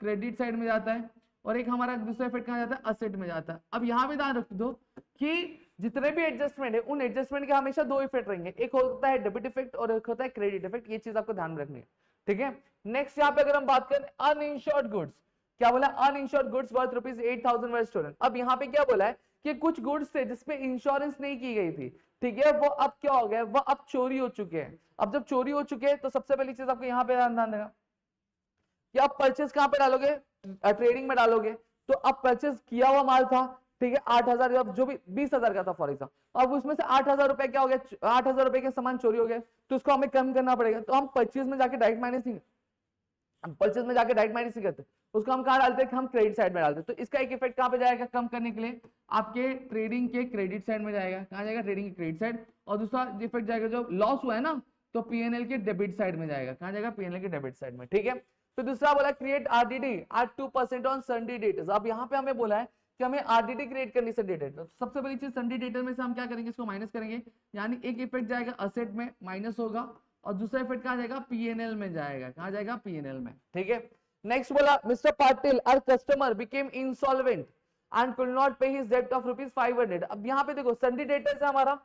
[SPEAKER 1] क्रेडिट साइड में जाता है, और एक हमारा दूसरा इफेक्ट कहां जाता है, असेट में जाता है। अब यहां पे ध्यान रख दो कि जितने भी एडजस्टमेंट है, उन एडजस्टमेंट के हमेशा दो इफेक्ट रहेंगे, एक होता है डेबिट इफेक्ट और एक होता है क्रेडिट इफेक्ट। ये चीज आपको ध्यान में रखनी है, ठीक है। नेक्स्ट यहाँ पे अगर हम बात करें अनइंश्योर्ड गुड्स, क्या बोला, अनइंश्योर्ड गुड्स वर्थ ₹8,000 वर स्टोलन। अब यहाँ पे क्या बोला है कि कुछ गुड्स थे जिसपे इंश्योरेंस नहीं की गई थी, ठीक है, वो अब क्या हो गया, वो अब चोरी हो चुके हैं। अब जब चोरी हो चुके हैं तो सबसे पहली चीज आपको यहाँ पे ध्यान देगा कि आप परचेज कहां पे डालोगे, ट्रेडिंग में डालोगे। तो अब परचेज किया हुआ माल था, ठीक है, 8,000, जो भी 20,000 का था फॉर एग्जाम्पल, अब उसमें से 8,000 रुपए क्या हो गया, 8,000 रुपए के सामान चोरी हो गए, तो उसको हमें कम करना पड़ेगा। तो हम परचेज में जाके डायरेक्ट माइनस नहीं, परचेज में जाके डायरेक्ट माइनस नहीं करते, उसको हम कहां डालते हैं, हम क्रेडिट साइड में डालते हैं। तो इसका एक इफेक्ट कहां पे जाएगा, कम करने के लिए आपके ट्रेडिंग के क्रेडिट साइड में जाएगा। कहां जाएगा, ट्रेडिंग के क्रेडिट साइड। और दूसरा इफेक्ट जाएगा, जो लॉस हुआ है ना, तो पीएनएल के डेबिट साइड में जाएगा। कहां जाएगा, पीएनएल के डेबिट साइड में, ठीक है। तो दूसरा बोला create RDD at 2% on sundry debtors. अब यहाँ पे हमें बोला है कि हमें आरडीडी क्रिएट करनी संडे डेटर। सबसे पहली चीज, संडे डेटर में से हम क्या करेंगे, इसको माइनस करेंगे, यानी एक इफेक्ट जाएगा असेट में माइनस होगा, और दूसरा इफेक्ट कहां जाएगा, पीएनएल में जाएगा। कहां जाएगा, पीएनएल में, ठीक है। नेक्स्ट बोला mister Patil our customer became insolvent and could not pay his debt of ₹500। अब यहाँ पे देखो संडे डेटर्स है हमारा,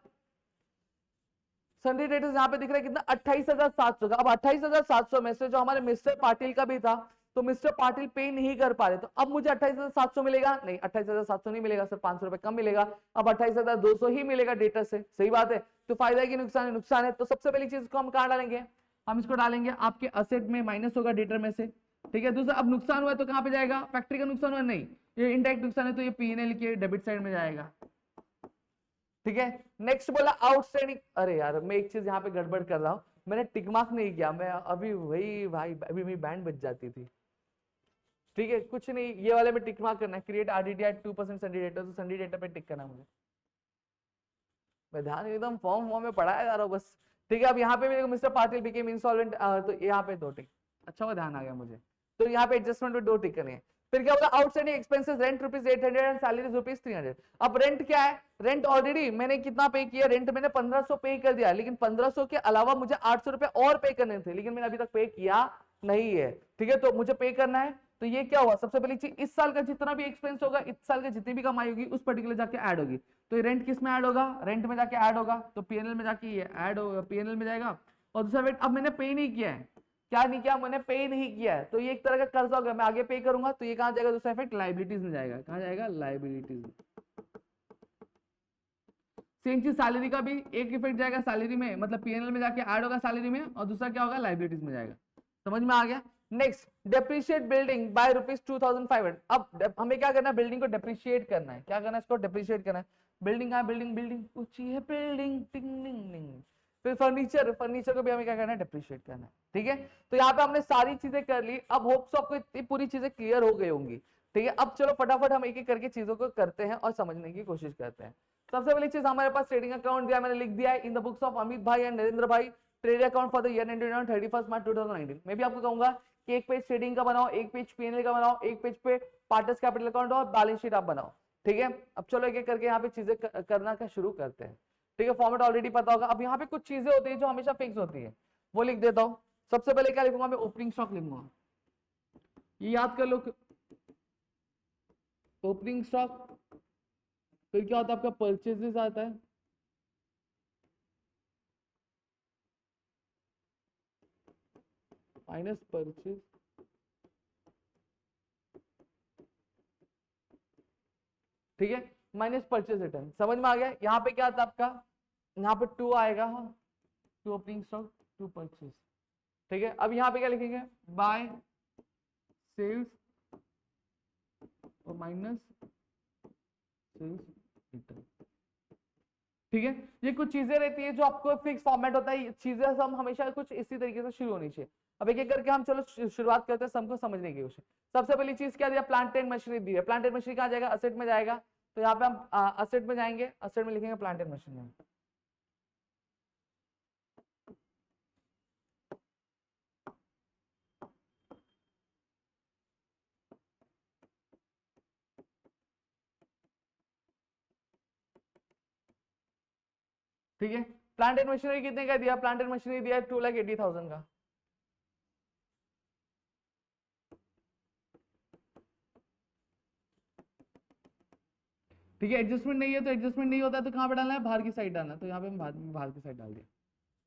[SPEAKER 1] संडे डेटर्स यहाँ पे दिख रहा है कितना, 28,700 का। अब 28,700 में से जो हमारे मिस्टर पाटिल का भी था, तो मिस्टर पाटिल पे नहीं कर पा रहे, तो अब मुझे 28,700 मिलेगा, नहीं 28,700 नहीं मिलेगा, सिर्फ 500 रुपए कम मिलेगा। अब 28,200 ही मिलेगा डेटर से, सही बात है। तो फायदा है कि नुकसान है, नुकसान है। तो सबसे पहली चीज को हम कहां डालेंगे, हम इसको डालेंगे आपके असेट में, माइनस होगा डेटर में से, ठीक है। दूसरा, अब नुकसान हुआ है तो कहां पे जाएगा, फैक्ट्री का नुकसान हुआ नहीं, ये इनडायरेक्ट नुकसान है, तो ये पीएनएल के डेबिट साइड में जाएगा, ठीक है। नेक्स्ट बोला आउटस्टैंडिंग, अरे यार मैं एक चीज यहाँ पे गड़बड़ कर रहा हूँ, मैंने टिक मार्क नहीं किया, मैं अभी वही भाई, अभी मेरी बैंड बज जाती थी, ठीक है। कुछ नहीं, ये वाले में टिक मार्क करना है, create RDD at 2% sundry debtor, तो संडे डेटर पे टिक करना मुझे, मैं ध्यान एकदम फॉर्म में पढ़ाया जा रहा हूँ बस, ठीक है। अब यहाँ पे भी मिस्टर पाटिल बिकेम इंसॉल्वेंट, तो यहाँ पे 2 टिक, अच्छा वो ध्यान आ गया मुझे। तो यहाँ पे एडजस्टमेंट में 2 टिक करने हैं। फिर क्या होगा, outstanding expenses, rent ₹800 and salaries ₹300। अब रेंट क्या है, रेंट ऑलरेडी मैंने कितना पे किया, रेंट मैंने 1,500 पे कर दिया, लेकिन 1,500 के अलावा मुझे 800 रुपए और पे करने थे, लेकिन मैंने अभी तक पे किया नहीं है, ठीक है। तो मुझे पे करना है, तो ये क्या हुआ, सबसे पहली चीज, इस साल का जितना भी एक्सपेंस होगा, इस साल की जितनी भी कमाई होगी, उस पर्टिकुलर जाके ऐड होगी। तो रेंट किस में ऐड होगा, रेंट में जाके ऐड होगा, तो पीएनएल में जाके ये ऐड होगा, पीएनएल में जाएगा। और दूसरा वेट, अब मैंने पे नहीं किया है, क्या नहीं किया, मैंने पे नहीं किया है, तो ये एक तरह का कर्जा हो गया, मैं आगे पे करूंगा, तो ये कहां जाएगा, दूसरा इफेक्ट लायबिलिटीज में जाएगा। कहां जाएगा, लायबिलिटीज में। सेम चीज सैलरी का भी, एक इफेक्ट जाएगा सैलरी में, मतलब पीएनएल में जाके ऐड होगा सैलरी में, और दूसरा क्या होगा, लायबिलिटीज में जाएगा। समझ में आ गया। Next, depreciate building bye ₹2,500। अब हमें क्या करना है, बिल्डिंग को डेप्रिशिएट करना है। क्या करना है, इसको डेप्रिशिएट करना है। बिल्डिंग है, बिल्डिंग, बिल्डिंग ऊंची है, बिल्डिंग, टिंग टिंग टिंग। फिर फर्नीचर, फर्नीचर को भी हमें क्या करना है, डेप्रिशिएट करना है, ठीक है। तो यहाँ पे हमने सारी चीजें कर ली। अब होप्स आपको इतनी पूरी चीजें क्लियर हो गई होंगी, ठीक है। अब चलो फटाफट हम एक एक करके चीजों को करते हैं और समझने की कोशिश करते हैं। सबसे पहली चीज, हमारे पास ट्रेडिंग अकाउंट दिया, मैंने लिख दिया है in the books of Amit भाई एंड नरेंद्र भाई, trade account for the year ended on 31 March 2019। मैं भी आपको कहूंगा कि एक पेज ट्रेडिंग का बनाओ, एक पेज पीएनएल का बनाओ, एक पेज पे पार्टनर्स कैपिटल अकाउंट और बैलेंस शीट आप बनाओ, ठीक है। अब चलो एक एक करके यहाँ पे चीजें करना का शुरू करते हैं, ठीक है। फॉर्मेट ऑलरेडी पता होगा। अब यहाँ पे कुछ चीजें होती है जो हमेशा फिक्स होती है, वो लिख देता हूं। सबसे पहले क्या लिखूंगा मैं, ओपनिंग स्टॉक लिखूंगा, ये याद कर लो, ओपनिंग स्टॉक। फिर क्या होता है आपका, परचेजेस आता है, माइनस परचेज, ठीक है, माइनस परचेज रिटर्न। समझ में आ गया। यहाँ पे क्या था आपका, यहाँ पे 2 आएगा, हाँ, 2 ओपनिंग स्टॉक, 2 परचेज, ठीक है। अब यहाँ पे क्या लिखेंगे, बाय सेल्स और माइनस सेल्स रिटर्न, ठीक है, ये कुछ चीजें रहती है जो आपको फिक्स फॉर्मेट होता है, चीजें हम हमेशा कुछ इसी तरीके से शुरू होनी चाहिए। अब एक एक करके हम चलो शुरुआत करते हैं सम को समझने की कोशिश। सबसे पहली चीज क्या दिया, प्लांट एंड मशीनरी दी है। प्लांट एंड मशीनरी कहाँ जाएगा, असेट में जाएगा, तो यहाँ पे हम असेट में जाएंगे, असेट में लिखेंगे प्लांट एंड मशीनरी। ठीक है, प्लांट एंड मशीनरी कितने का दिया, प्लांट एंड मशीनरी दिया 2,80,000 का। ठीक है, एडजस्टमेंट नहीं है तो एडजस्टमेंट नहीं होता है तो कहाँ पे डालना है, बाहर की साइड डालना है, तो यहाँ पे हम बाहर की साइड डाल दिया।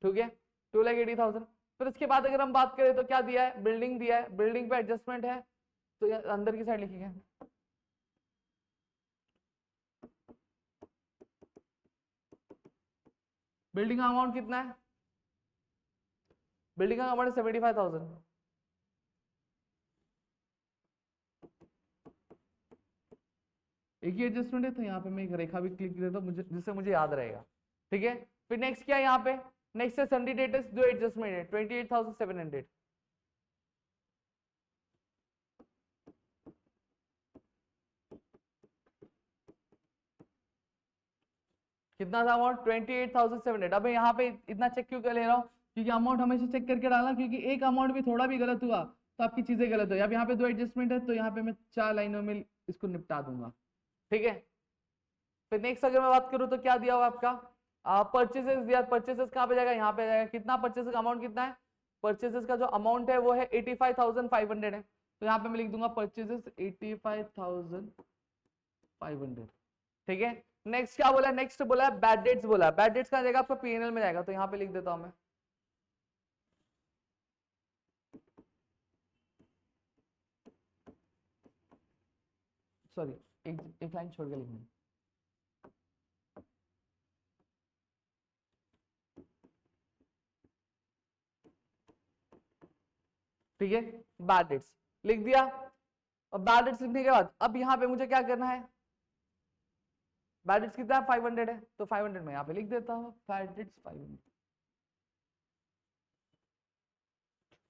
[SPEAKER 1] ठीक है, 2,80,000। फिर उसके बाद अगर हम बात करें तो क्या दिया है, बिल्डिंग दिया है, बिल्डिंग पे एडजस्टमेंट है तो अंदर की साइड लिखेंगे। बिल्डिंग का अमाउंट कितना है, बिल्डिंग का अमाउंट 75,000। एक ही एडजस्टमेंट है तो यहाँ पे मैं एक रेखा भी क्लिक देता हूँ मुझे, जिससे मुझे याद रहेगा। ठीक है, फिर नेक्स्ट क्या है यहाँ पे, नेक्स्ट है सन्डी डेटर्स, दो एडजस्टमेंट है 28,700। कितना था अमाउंट, 28,700। अब मैं यहाँ पे इतना चेक क्यों कर ले रहा हूँ, क्योंकि अमाउंट हमेशा चेक करके डालना, क्योंकि एक अमाउंट भी थोड़ा भी गलत हुआ तो आपकी चीजें गलत हो। अब यहाँ पे दो एडजस्टमेंट है तो यहाँ पे मैं 4 लाइनों में इसको निपटा दूंगा। ठीक है, फिर नेक्स्ट अगर मैं बात करूँ तो क्या दिया हुआ आपका, परचेसेस दिया, परचेसेस कहाँ पे जाएगा, यहाँ पे जाएगा। कितना परचेसेस का अमाउंट कितना है, परचेसेस का जो अमाउंट है वो है 85,500 है, तो यहाँ पे मैं लिख दूंगा परचेसेस 85,500। ठीक है, नेक्स्ट क्या बोला, नेक्स्ट बोला है बैड डेट्स, बोला है बैड डेट्स कहाँ जाएगा, आपका पीएनएल में जाएगा, तो यहाँ पे लिख देता हूँ मैं। सॉरी, एक लाइन छोड़ के लिखना। ठीक है, बैड डेट्स लिख दिया। और बैड डेट्स लिखने के बाद अब यहाँ पे मुझे क्या करना है, बैड डेट्स कितना है 500 है, तो 500 में यहाँ पे लिख देता हूँ बैड डेट्स 500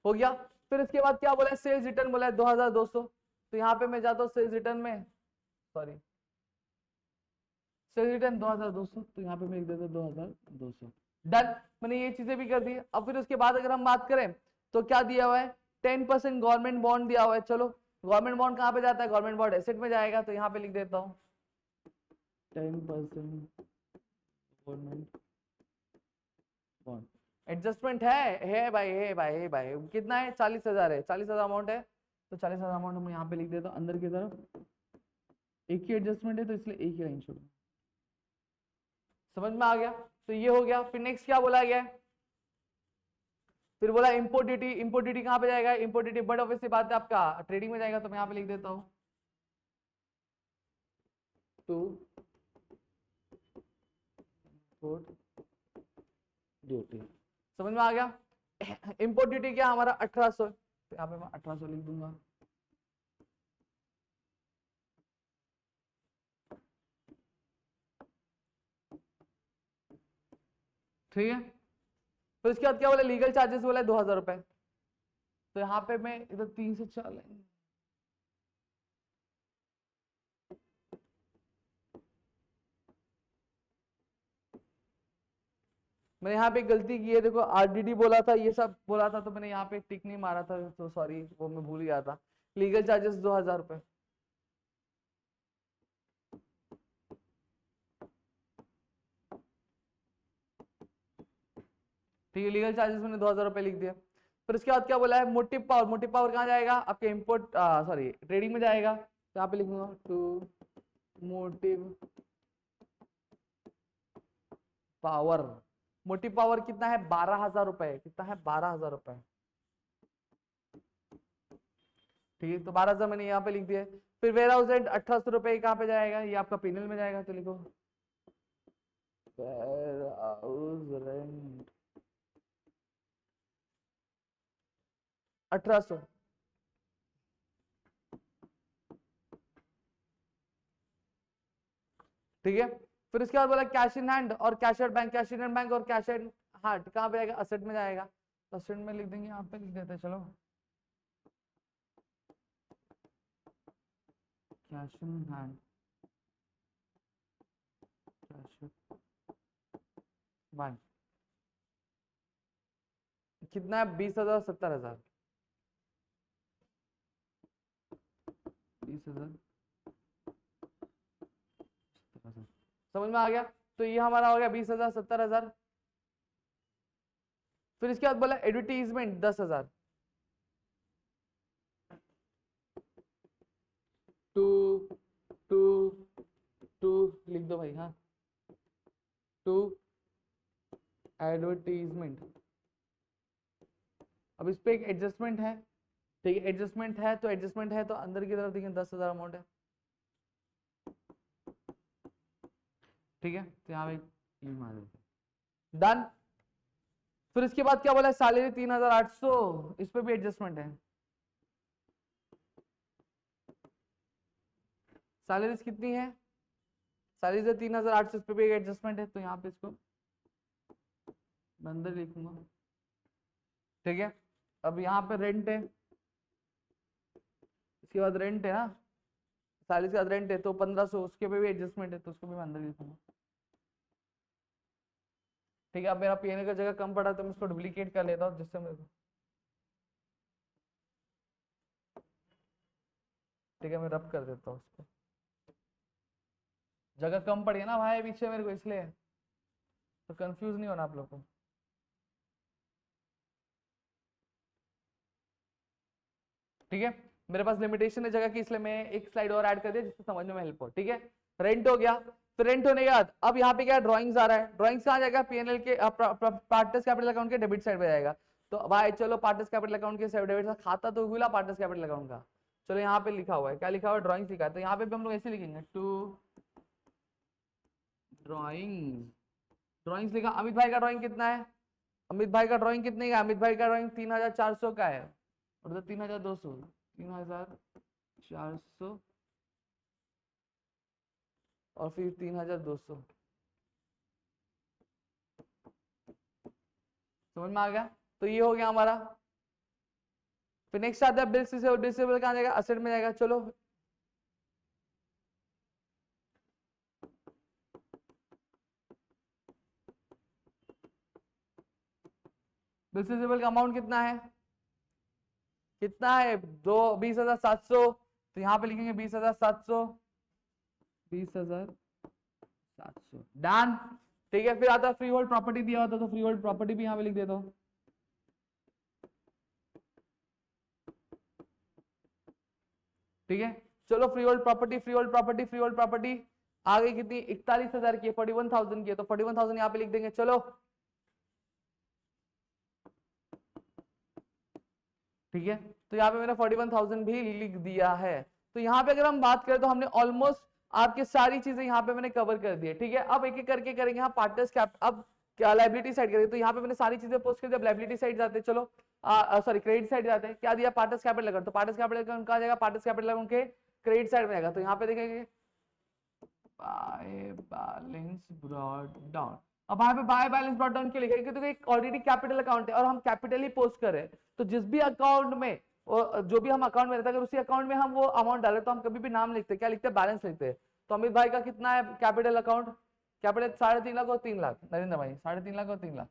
[SPEAKER 1] हो गया। फिर इसके बाद क्या बोला है, सेल्स रिटर्न बोला है 2,200, तो यहाँ पे मैं जाता हूँ सेल्स रिटर्न में, सॉरी सेल्स रिटर्न 2,200, तो यहाँ पे मैं लिख देता हूँ 2,200। डन, मैंने ये चीजें भी कर दी। अब फिर उसके बाद अगर हम बात करें तो क्या दिया हुआ है, 10% गवर्नमेंट बॉन्ड दिया हुआ है। चलो गवर्नमेंट बॉन्ड कहाँ पे जाता है, गवर्नमेंट बॉन्ड एसेट में जाएगा, तो यहाँ पे लिख देता हूँ 10% गवर्नमेंट बॉन्ड। एडजस्टमेंट है भाई, है भाई, है भाई, कितना है 40,000 है, 40,000 अमाउंट है, तो 40,000 अमाउंट मैं यहाँ पे लिख देता हूँ अंदर की तरफ। एक ही एडजस्टमेंट है तो इसलिए एक ही लाइन छोड़ो। समझ में आ गया, तो ये हो गया। फिर नेक्स्ट क्या बोला गया, फिर बोला इम्पोर्ट ड्यूटी। इम्पोर्ट ड्यूटी कहाँ पे जाएगा, इम्पोर्ट ड्यूटी बट ऑब्वियसली बात है आपका ट्रेडिंग में जाएगा, तो मैं यहाँ पे लिख देता हूँ टू इम्पोर्ट ड्यूटी। समझ में आ गया, इम्पोर्ट ड्यूटी क्या हमारा 1,800, तो यहाँ पे मैं 1,800 लिख दूंगा। ठीक है, फिर उसके बाद क्या बोला, लीगल चार्जेस बोला 2,000 रुपए, तो यहाँ पे मैं इधर 3 से 4 लाइन, मैंने यहाँ पे गलती की है, देखो आरडीडी बोला था, ये सब बोला था, तो मैंने यहाँ पे टिक नहीं मारा था, तो सॉरी, वो मैं भूल गया था। लीगल चार्जेस 2,000 रुपए। ठीक है, लीगल चार्जेस मैंने 2,000 रुपए लिख दिया। फिर उसके बाद क्या बोला है, मोटिव पावर। मोटिव पावर कहाँ जाएगा, आपके इम्पोर्ट सॉरी ट्रेडिंग में जाएगा, तो यहाँ पे लिखूंगा to motive power. Motive power कितना है, 12,000 रुपए, कितना है 12,000 रुपए। ठीक है, तो 12,000 मैंने यहाँ पे लिख दिया। फिर वेयर हाउस रेंट 1,800 रुपए कहाँ पे जाएगा, ये आपका पीनल में जाएगा, तो लिखो वेयर हाउस रेंट 1,800। ठीक है, फिर उसके बाद बोला कैश इन हैंड और cash at bank, cash in bank और कैश एट हार्ट कहाँ पे जाएगा, असेट में जाएगा। तो असेट में लिख देंगे, यहाँ पे लिख देते हैं, चलो cash in hand, cash at bank कितना है, 20,000 70,000, 20,000 समझ में आ गया। तो ये हमारा हो गया 20,000 70,000। फिर इसके बाद बोला एडवर्टीजमेंट 10,000, टू टू टू लिख दो भाई, हाँ टू एडवर्टीजमेंट। अब इस पे एक एडजस्टमेंट है, ठीक है, एडजस्टमेंट है तो एडजस्टमेंट है तो अंदर की तरफ देखिए 10,000 अमाउंट है, ठीक है। तो यहाँ पे मान डन। फिर इसके बाद क्या बोला है, सैलरी 3,800, इस पे भी एडजस्टमेंट है। सैलरीज कितनी है, सैलरीज है 3,800, इस पे भी एडजस्टमेंट है। तो यहाँ पे इसको मैं अंदर लिखूंगा, ठीक है। अब यहाँ पे रेंट है, इसके बाद रेंट है ना, सैलरी के बाद रेंट है तो 1,500, उसके पे भी एडजस्टमेंट है तो उसको भी मैं अंदर लिखूंगा, ठीक है। अब मेरा पीएनए का जगह कम पड़ा तो मैं इसको डुप्लीकेट कर लेता हूँ जिससे मेरे को, ठीक है, मैं रब कर देता हूँ उसको, जगह कम पड़ी है ना भाई पीछे मेरे को, इसलिए तो कंफ्यूज नहीं होना आप लोग को, ठीक है। मेरे पास लिमिटेशन है जगह की, इसलिए मैं एक स्लाइड और ऐड कर दिया जिससे समझने में हेल्प हो, ठीक है। रेंट हो गया। तो रेंट होने के बाद अब यहाँ पे क्या ड्राइंग्स आ रहा है, ड्राइंग्स कहाँ जाएगा, पीएनएल के पार्टनर्स कैपिटल अकाउंट के डेबिट साइड पे जाएगा। तो भाई चलो पार्टनर्स कैपिटल अकाउंट के डेबिट साइड, खाता तो खुला पार्टनर्स कैपिटल अकाउंट का, चलो यहाँ पे लिखा हुआ है, क्या लिखा हुआ है, ड्राइंग्स लिखा है। तो यहाँ पे भी हम लोग ऐसे लिखेंगे, टू ड्राइंग्स, ड्राइंग्स लिखा। अमित भाई का ड्राइंग कितना है, अमित भाई का ड्राइंग कितने का, अमित भाई का ड्राइंग 3,400 का है, और 3,200, 3,400 और फिर 3,200, समझ में आ गया। तो ये हो गया हमारा। फिर नेक्स्ट आता है बिल्स रिसीवेबल, बिल्स रिसीवेबल कहाँ जाएगा, असेट में जाएगा। चलो बिल्स रिसीवेबल का अमाउंट कितना है, कितना है, 20,700, तो यहाँ पे लिखेंगे 20,700, 20,700 डन, ठीक है। फिर आता है फ्री होल्ड प्रॉपर्टी दिया होता तो फ्री होल्ड प्रॉपर्टी भी यहाँ पे लिख देता हूँ, ठीक है। चलो freehold property, freehold property, freehold property आ गई कितनी, 41,000 की, 41,000 की है, तो 41,000 यहाँ पे लिख देंगे। चलो ठीक है, तो यहाँ पे मैंने 41,000 भी लिख दिया है। तो यहाँ पे अगर हम बात करें तो हमने ऑलमोस्ट आपकी सारी चीजें यहाँ पे मैंने कवर कर दी है, ठीक है। अब एक एक करके करेंगे, यहाँ पार्टनर्स कैप, अब क्या लाइबिलिटी साइड करेंगे, तो यहाँ पे मैंने सारी चीजें पोस्ट कर दी। अब लाइबिलिटी साइड जाते हैं, चलो सॉरी क्रेडिट साइड जाते हैं, क्या दिया, पार्टनर्स कैपिटल अकाउंट, तो पार्टनर्स कैपिटल अकाउंट कहाँ जाएगा, पार्टनर्स कैपिटल अकाउंट के क्रेडिट साइड में जाएगा। तो यहाँ पे देखेंगे बाय बैलेंस ब्रॉट डाउन। अब यहाँ पे बाय बैलेंस ब्रॉट डाउन के लिखेंगे क्योंकि एक ऑलरेडी कैपिटल अकाउंट है और हम कैपिटल ही पोस्ट कर रहे हैं, तो जिस भी अकाउंट में जो भी हम अकाउंट में रहता है अगर उसी अकाउंट में हम वो अमाउंट डालें तो हम कभी भी नाम लिखते हैं, क्या लिखते हैं, बैलेंस लिखते हैं। तो अमित भाई का कितना है कैपिटल अकाउंट, कैपिटल 3.5 लाख और 3 लाख, नरेंद्र भाई 3.5 लाख और 3 लाख,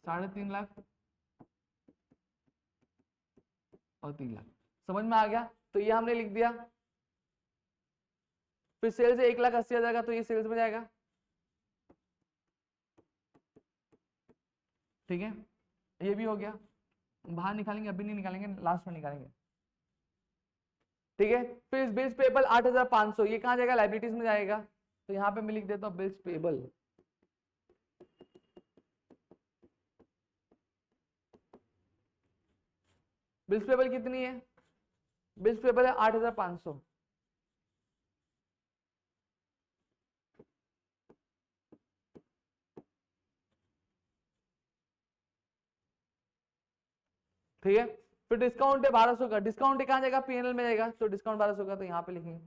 [SPEAKER 1] 3.5 लाख और 3 लाख, समझ में आ गया। तो ये हमने लिख दिया। फिर सेल्स है 1,80,000 का, तो ये सेल्स में जाएगा, ठीक है। ये भी हो गया, बाहर निकालेंगे, अभी नहीं निकालेंगे, लास्ट में निकालेंगे, ठीक है। फिर बिल्स पेबल 8,500, ये कहां जाएगा, लाइबिलिटीज में जाएगा। तो यहां पे मैं लिख देता हूं बिल्स पेबल, बिल्स पेबल कितनी है, बिल्स पेबल है 8,500, ठीक है। फिर डिस्काउंट है 1,200 का, डिस्काउंट कहां जाएगा, पीएनएल में जाएगा, तो डिस्काउंट 1,200 का, तो यहाँ पे लिखेंगे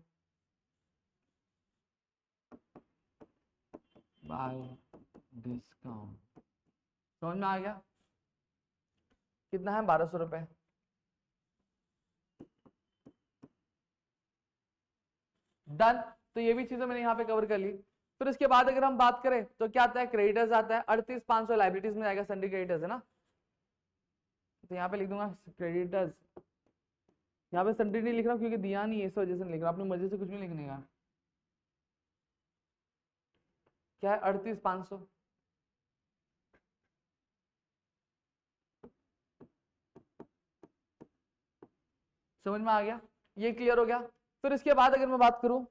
[SPEAKER 1] बाय डिस्काउंट। समझ में आ गया? कितना है? 1200 रुपए। डन। तो ये भी चीजें मैंने यहाँ पे कवर कर ली। फिर इसके बाद अगर हम बात करें तो क्या आता है? क्रेडिटर्स आता है 38,500 लाइबिलिटीज में जाएगा, सन्डी क्रेडिटर्स है ना, तो यहाँ पे लिख दूंगा क्रेडिटर्स। यहाँ पे सन्डी नहीं लिख रहा क्योंकि दिया नहीं है, इस वजह से नहीं लिख रहा, अपनी मर्जी से कुछ भी लिखने का। क्या है? 38,500। समझ में आ गया? ये क्लियर हो गया। फिर इसके बाद अगर मैं बात करूं,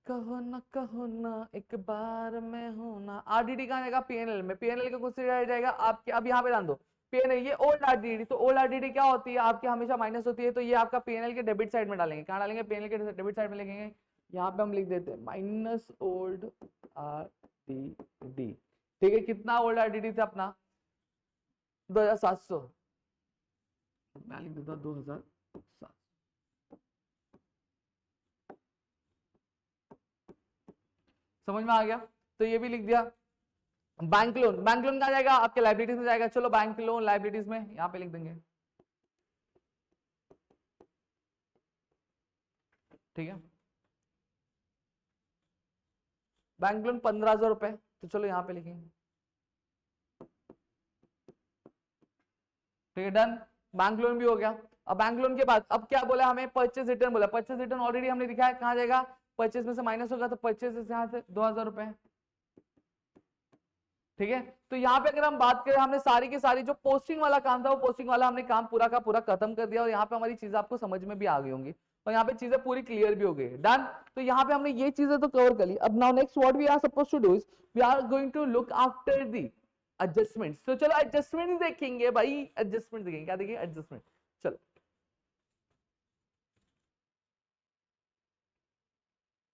[SPEAKER 1] कहो ना एक बार मैं हूं ना, आरडीडी कहां जाएगा? पीएनएल में। पीएनएल का कुछ जाएगा आपके, अब यहाँ पे ध्यान दो, पीएनएल ये ओल्ड आरडीडी, तो ओल्ड आरडीडी क्या होती है आपकी? हमेशा माइनस होती है, तो ये आपका पीएनएल के डेबिट साइड में डालेंगे। कहां डालेंगे? पीएनएल के डेबिट साइड में लिखेंगे। यहाँ पे हम लिख देते हैं माइनस ओल्ड आरडीडी। ठीक है, कितना ओल्ड आरडीडी था अपना? 2700। मैं लिख देता 2007। समझ में आ गया? तो ये भी लिख दिया। बैंक लोन, बैंक लोन कहाँ जाएगा? आपके लाइबिलिटीज में जाएगा। चलो बैंक लोन लाइबिलिटीज में यहाँ पे लिख देंगे। ठीक है, बैंक लोन 1500 रुपए, तो चलो यहाँ पे लिखेंगे। ठीक है, डन। बैंक लोन भी हो गया। अब बैंक लोन के बाद अब क्या बोला हमें? परचेज रिटर्न बोला। परचेज रिटर्न ऑलरेडी हमने दिखा है, कहाँ जाएगा? परचेज में से माइनस होगा, तो परचेज से यहाँ से 2000 रुपए। ठीक है, तो यहाँ पे अगर हम बात करें, हमने सारी की सारी जो पोस्टिंग वाला काम था, वो पोस्टिंग वाला हमने काम पूरा का पूरा खत्म कर दिया, और यहाँ पे हमारी चीजें आपको समझ में भी आ गई होंगी, और यहाँ पे चीजें पूरी क्लियर भी हो गई। डन। तो यहाँ पे हमने ये चीजें तो कवर कर ली। अब now next what we are suppose to do is we are going to look after the adjustment. तो चलो एडजस्टमेंट देखेंगे भाई, एडजस्टमेंट देखेंगे। क्या देखेंगे? एडजस्टमेंट। चलो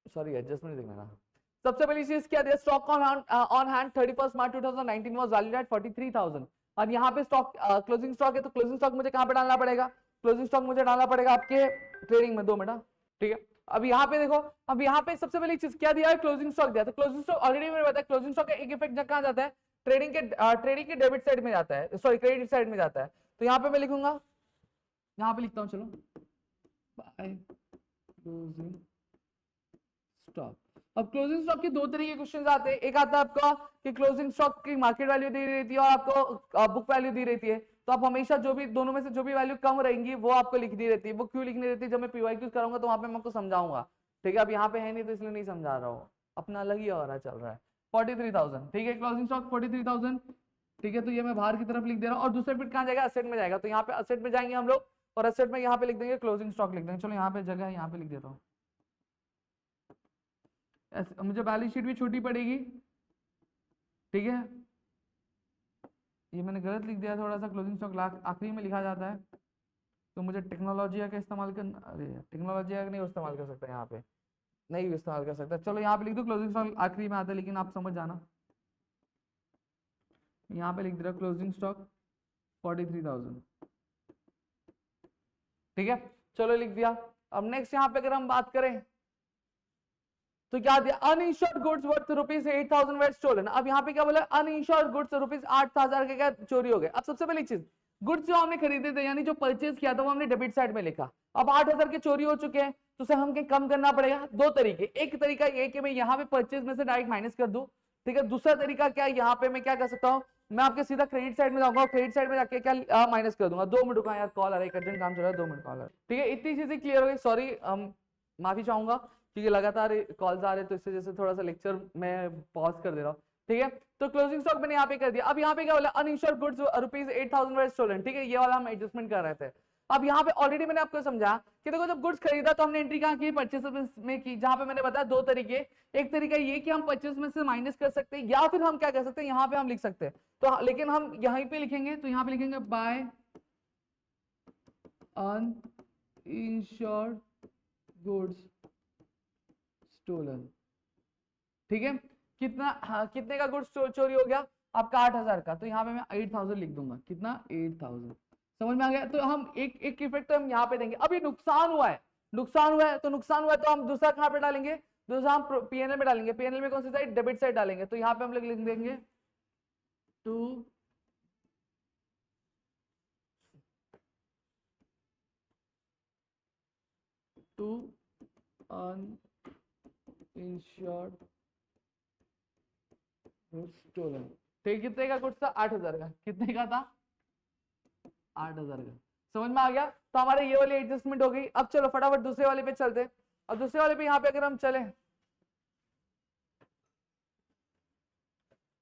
[SPEAKER 1] सॉरी, एडजस्टमेंट देखना था। सबसे पहली चीज क्या दिया? Stock on hand 31 March 2019 was valid at 43,000, और यहाँ पे स्टॉक क्लोजिंग स्टॉक है, तो क्लोजिंग स्टॉक मुझे कहाँ पे डालना पड़ेगा? क्लोजिंग स्टॉक मुझे डालना पड़ेगा आपके ट्रेडिंग में। 2 मिनट। ठीक है, अब यहाँ पे देखो, अब यहाँ पे सबसे पहली चीज क्या दिया है? क्लोजिंग स्टॉक दिया। तो क्लोजिंग स्टॉक ऑलरेडी मैंने बताया, क्लोजिंग स्टॉक का एक इफेक्ट कहाँ जाता है? ट्रेडिंग के डेबिट साइड में जाता है, सॉरी क्रेडिट साइड में जाता है। तो यहाँ पे मैं लिखूंगा, यहाँ पे लिखता हूँ, चलो बाय क्लोजिंग स्टॉक। अब क्लोजिंग स्टॉक के 2 तरह के क्वेश्चन आते हैं। एक आता है आपका कि क्लोजिंग स्टॉक की मार्केट वैल्यू दी रहती है और आपको बुक वैल्यू दी रहती है, तो आप हमेशा जो भी दोनों में से जो भी वैल्यू कम रहेंगी वो आपको लिखनी रहती है। वो क्यों लिखनी रहती है? जब मैं पीवाईक्यूज कराऊंगा तो वहां पे मैं आपको समझाऊंगा। ठीक है, अब यहाँ पे है नहीं तो इसलिए नहीं समझा रहा हूँ, अपना अलग ही हो रहा चल रहा है। 43,000। ठीक है, क्लोजिंग स्टॉक 43,000। ठीक है, तो ये मैं बाहर की तरफ लिख दे रहा हूँ, और दूसरे फिट कहाँ जाएगा? असेट में जाएगा। तो यहाँ पे असेट में जाएंगे हम लोग, और असेट में यहाँ पे लिख देंगे क्लोजिंग स्टॉक लिख देंगे। चलो यहाँ पे जगह है, यहाँ पे लिख देता हूँ। मुझे बैलेंस शीट भी छोटी पड़ेगी। ठीक है, ये मैंने गलत लिख दिया थोड़ा सा, क्लोजिंग स्टॉक आखिरी में लिखा जाता है, तो मुझे टेक्नोलॉजी का इस्तेमाल कर, अरे टेक्नोलॉजी का नहीं इस्तेमाल कर सकता, यहाँ पे नहीं इस्तेमाल कर सकता। चलो यहाँ पे लिख दो क्लोजिंग स्टॉक आखिरी में आता है, लेकिन आप समझ जाना, यहाँ पे लिख दे रहा क्लोजिंग स्टॉक 43,000। ठीक है, चलो लिख दिया। अब नेक्स्ट यहाँ पे अगर हम बात करें तो क्या दिया? Uninsured goods worth ₹8,000 were stolen. अब यहाँ पे क्या बोला? अनइंश्योर्ड गुड्स ₹8,000 के क्या चोरी हो गए। अब सबसे पहली चीज, गुड्स जो हमने खरीदे थे यानी जो परचेज किया था वो हमने डेबिट साइड में लिखा। अब 8,000 के चोरी हो चुके हैं, तो उसे हम कम करना पड़ेगा। 2 तरीके, एक तरीका ये कि मैं यहाँ पे परचेज में से डायरेक्ट माइनस कर दूं। ठीक है, दूसरा तरीका क्या है? यहाँ पे मैं क्या कर सकता हूँ? मैं आपके सीधा क्रेडिट साइड में जाऊंगा, क्रेडिट साइड में जाके क्या माइनस कर दूंगा। 2 मिनट का यार, कॉल आ रहा है, अर्जेंट काम चल रहा है, 2 मिनट कॉल। ठीक है, इतनी चीजें क्लियर हो गई। सॉरी, माफी चाहूंगा क्योंकि लगातार कॉल्स आ रहे हैं, तो इससे जैसे थोड़ा सा लेक्चर मैं पॉज कर दे रहा हूँ। ठीक है, तो क्लोजिंग स्टॉक मैंने यहाँ पे कर दिया। अब यहाँ पे क्या बोला? Uninsured goods ₹8,000 were stolen. ठीक है, ये वाला हम एडजस्टमेंट कर रहे थे। अब यहाँ पे ऑलरेडी मैंने आपको समझा कि देखो जब गुड्स खरीदा तो हमने एंट्री कहाँ की? परचेस में की, जहां पे मैंने बताया 2 तरीके। एक तरीका ये कि हम परचेस में से माइनस कर सकते हैं, या फिर हम क्या कर सकते हैं? यहाँ पे हम लिख सकते हैं, तो लेकिन हम यहीं पे लिखेंगे, तो यहाँ पे लिखेंगे बाय अनइंश्योर्ड गुड्स स्टोलन। ठीक है, कितने का गुड्स चोरी हो गया? आपका 8,000 का, तो यहाँ पे मैं 8,000 लिख दूंगा। कितना? 8,000। समझ में आ गया? तो हम एक इफेक्ट तो हम यहाँ पे देंगे। अभी नुकसान हुआ है, तो नुकसान हुआ है तो हम दूसरा कहाँ पे डालेंगे? दूसरा हम पीएनएल में डालेंगे, पीएनएल में कौन सी साइड, डेबिट साइड डालेंगे, तो यहाँ पे हम लोग लिख देंगे टू अनइंश्योर्ड स्टोलन। ठीक, कितने का गुड्स था, 8,000 का, कितने का था, 8,000 का। समझ में आ गया। तो हमारे ये वाली एडजस्टमेंट हो गई। अब चलो फटाफट दूसरे वाले पे चलते हैं। अब दूसरे वाले पे यहाँ पे अगर हम चले,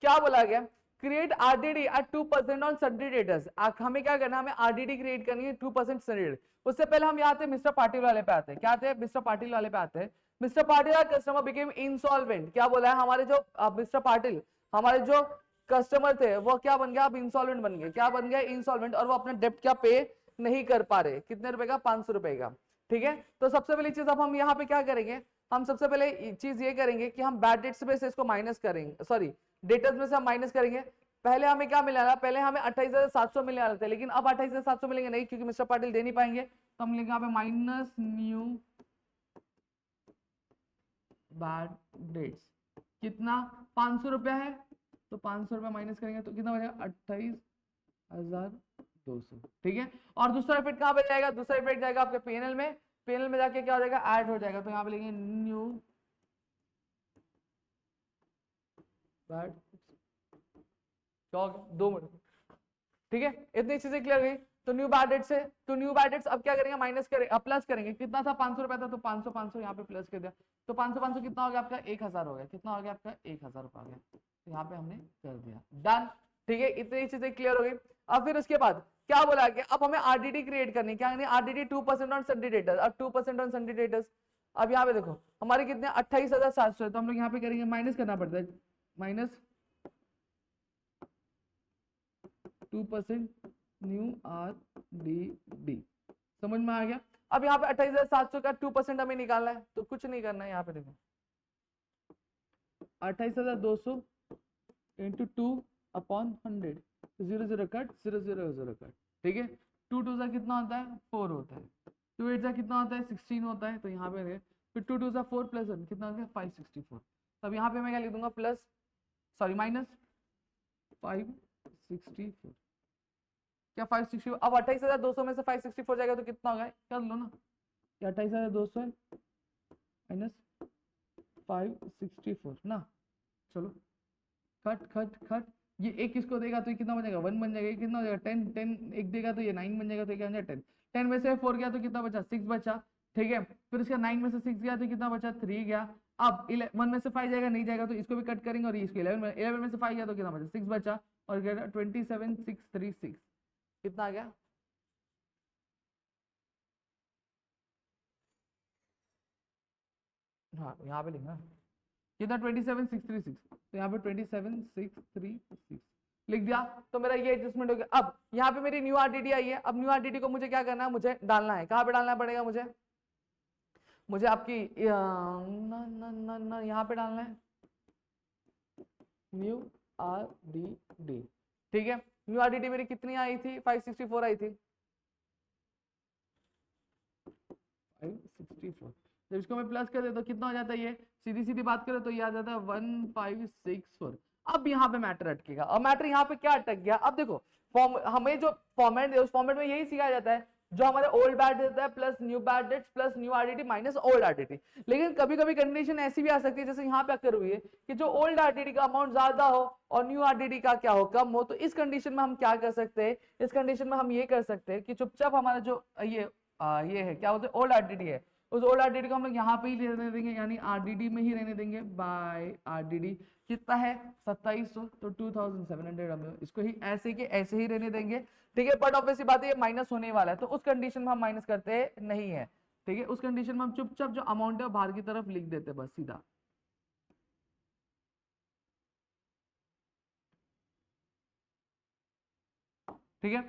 [SPEAKER 1] क्या बोला गया, create RDD at 2% on sundry debtors. हमें क्या करना है, हमें आरडीडी क्रिएट करनी है 2% सन्डे। उससे पहले हम यहाँ आते हैं मिस्टर पाटिल वाले पे आते हैं। क्या आते हैं, मिस्टर पाटिल वाले पे आते हैं। Mister Patil customer became insolvent. क्या बोला है, हमारे जो मिस्टर पाटिल हमारे जो कस्टमर थे वो क्या बन गया, अब इंसॉल्वेंट बन गए। क्या बन गया, इंसॉल्वेंट, और वो अपना डेप्ट क्या पे नहीं कर पा रहे। कितने रुपए का, 500 रुपए का। ठीक है, तो सबसे पहली चीज अब हम यहाँ पे क्या करेंगे, हम सबसे पहले चीज ये करेंगे कि हम बैड डेट्स में से इसको माइनस करेंगे, सॉरी डेटर्स में से हम माइनस करेंगे। पहले हमें क्या मिला था, पहले हमें 28,700 मिलने वाले थे, लेकिन अब 28,700 मिलेंगे नहीं, क्योंकि मिस्टर पाटिल दे नहीं पाएंगे। तो हम लिखेंगे यहाँ पे माइनस न्यू बैड डेट्स। कितना, 500 रुपया है, तो 500 रुपया माइनस करेंगे तो कितना बचेगा, 28,200। ठीक है, और दूसरा इफेक्ट कहाँ पे जाएगा, दूसरा इफेक्ट जाएगा आपके पीएनएल में। पीएनएल में जाके क्या हो जाएगा, ऐड हो जाएगा। तो यहाँ पे लिखेंगे न्यू बैड, 2 मिनट। ठीक है, इतनी चीजें क्लियर गई। तो न्यू बैड डेट से, तो न्यू बैड डेट्स अब क्या करेंगे, माइनस करेंगे, प्लस करेंगे। कितना था, 500 रुपया था, तो 500 यहाँ पे प्लस कर दिया। तो 500 कितना हो गया आपका, 1,000 हो गया। कितना हो गया आपका, 1,000 रुपया हो गया। तो यहाँ पे हमने कर दिया, डन। ठीक है, इतनी चीजें क्लियर हो गई। अब फिर उसके बाद क्या बोला कि अब हमें आरडीडी क्रिएट करनी है। क्या करनी है, आरडीडी 2% ऑन सन्डे डेटर्स। अब 2% ऑन सन्डे डेटर्स, अब यहाँ पे देखो हमारे कितने, 28,700 है। तो हम लोग यहाँ पे करेंगे, माइनस करना पड़ता है, माइनस 2% न्यू आरडीडी। समझ में आ गया। अब यहाँ पे 28,700 का 2% हमें निकालना है, तो कुछ नहीं करना है। यहाँ पे देखो 28,200 इंटू 2/100, 0 कट, 0 कट। ठीक है, 2 2 सा कितना होता है, 4 होता है। 2 8 सा कितना होता है, 16 होता है। तो यहाँ पे फिर 2 2 सा 4 प्लस 1 कितना हो गया, 564। तब यहाँ पे मैं क्या लिख दूंगा, प्लस, सॉरी माइनस 564। क्या 564, अब 28,200 में से 564 जाएगा तो कितना होगा, कर लो ना, 28,200 है माइनस 564 ना। चलो कट कट कट, ये एक किसको देगा तो ये कितना बन जाएगा, 1 बन जाएगा। ये कितना हो जाएगा, 10 10 एक देगा तो ये 9 बन जाएगा। तो क्या बन जाएगा, 10 10 में से 4 गया तो कितना बचा, 6 बचा। ठीक है, फिर इसका 9 में से 6 गया तो कितना बचा, 3 गया। अब 1 में से 5 जाएगा, नहीं जाएगा तो इसको भी कट करेंगे, और इसको 11 में से 5 गया तो कितना बचा, 6 बचा। और 27,636 कितना आ गया, हाँ यहाँ पे लिखना कितना, 27,636। तो यहाँ पे 27,636 लिख दिया। तो मेरा ये एडजस्टमेंट हो गया। अब यहाँ पे मेरी न्यू आरडीडी आई है। अब न्यू आरडीडी को मुझे क्या करना है, मुझे डालना है। कहाँ पे डालना पड़ेगा मुझे आपकी यहाँ पे डालना है, न्यू आरडीडी। ठीक है, न्यू आरडीडी मेरी कितनी आई थी, 564 आई थी, 564। जब इसको मैं प्लस कर दे तो कितना हो जाता है, ये सीधी सीधी बात करें तो ये आ जाता है 1564। अब यहाँ पे मैटर अटकेगा। अब मैटर यहाँ पे क्या अटक गया, अब देखो हमें जो फॉर्मेट है उस फॉर्मेट में यही सिखाया जाता है, जो हमारे ओल्ड बैड देता है plus new bad debts plus new RDD minus old RDD. लेकिन कभी कभी कंडीशन ऐसी भी आ सकती है, जैसे यहाँ पे अक्कर हुई है कि जो ओल्ड आरडीडी का अमाउंट ज्यादा हो और न्यू आरडीडी का क्या हो, कम हो। तो इस कंडीशन में हम क्या कर सकते हैं, इस कंडीशन में हम ये कर सकते हैं कि चुपचाप हमारा जो ये है क्या बोलते हैं, ओल्ड आरडीडी है, उस ओल्ड आरडीडी को हम लोग यहाँ पे ही रहने देंगे, यानी आरडीडी में ही रहने देंगे। बाय आरडीडी कितना है, 2700, तो 2700 हम इसको ही ऐसे के ऐसे ही रहने देंगे। ठीक है, बट ऑब्वियसली बात है ये माइनस होने वाला है, तो उस कंडीशन में हम माइनस करते नहीं है। ठीक है, उस कंडीशन में हम चुपचाप जो अमाउंट है बाहर की तरफ लिख देते बस सीधा। ठीक है,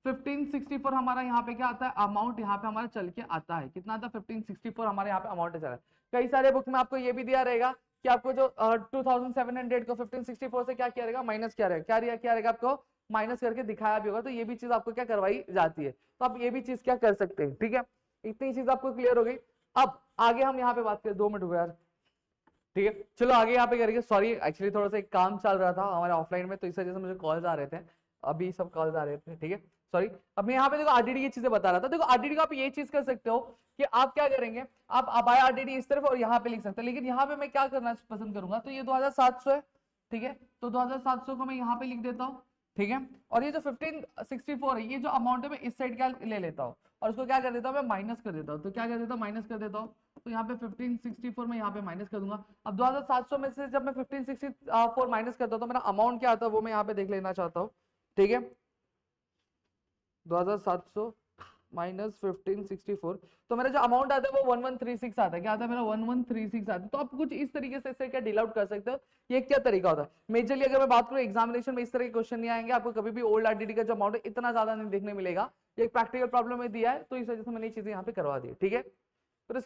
[SPEAKER 1] 1564 हमारा यहाँ पे क्या आता है, अमाउंट यहाँ पे हमारा चल के आता है। कितना आता है, 1564 हमारे यहाँ पे अमाउंट चला है। कई सारे बुक में आपको ये भी दिया रहेगा कि आपको जो 2700 को 1564 से क्या किया रहेगा, माइनस किया रहेगा। क्या रहेगा आपको माइनस करके दिखाया भी होगा। तो ये भी चीज आपको क्या करवाई जाती है, तो आप ये भी चीज क्या कर सकते हैं। ठीक है, इतनी चीज आपको क्लियर हो गई। अब आगे हम यहाँ पे बात करें, 2 मिनट हुए यार, ठीक है चलो आगे यहाँ पे करेंगे। सॉरी एक्चुअली थोड़ा सा एक काम चल रहा था हमारे ऑफलाइन में, तो इस वजह से मुझे कॉल्स आ रहे थे, अभी सब कॉल्स आ रहे थे, ठीक है सॉरी। अब मैं यहाँ पे देखो आरडीडी की चीजें बता रहा था। देखो आरडीडी को आप ये चीज कर सकते हो कि आप क्या करेंगे, आप बाय आरडीडी इस तरफ और यहाँ पे लिख सकते हैं, लेकिन यहाँ पे मैं क्या करना पसंद करूंगा, तो ये 2700 है, ठीक है, तो 2700 को मैं यहाँ पे लिख देता हूँ, ठीक है। और ये जो 1564 है, ये जो अमाउंट है मैं इस साइड क्या ले लेता हूँ और उसको क्या कर देता हूँ मैं माइनस कर देता हूँ। तो क्या कर देता हूँ, माइनस कर देता हूँ, तो यहाँ पे 1564 में यहाँ पे माइनस कर दूंगा। अब 2700 में से जब मैं 1564 माइनस करता हूँ तो मेरा अमाउंट क्या आता है वो मैं यहाँ पे देख लेना चाहता हूँ, ठीक है। 2700 माइनस 1564, तो मेरा जो अमाउंट आता है वो 1136 आता है। क्या आता है मेरा 1136 आता है। तो आप कुछ इस तरीके से इससे क्या डील आउट कर सकते हो, ये क्या तरीका होता है। मेजरली अगर मैं बात करूं एग्जामिनेशन में इस तरह के क्वेश्चन नहीं आएंगे आपको, कभी भी ओल्ड आरडीडी का जो अमाउंट है इतना ज्यादा नहीं देखने मिलेगा। ये एक प्रैक्टिकल प्रॉब्लम में दिया है तो इस वजह से मैंने ये चीजें यहाँ पे करवा दी, ठीक है। फिर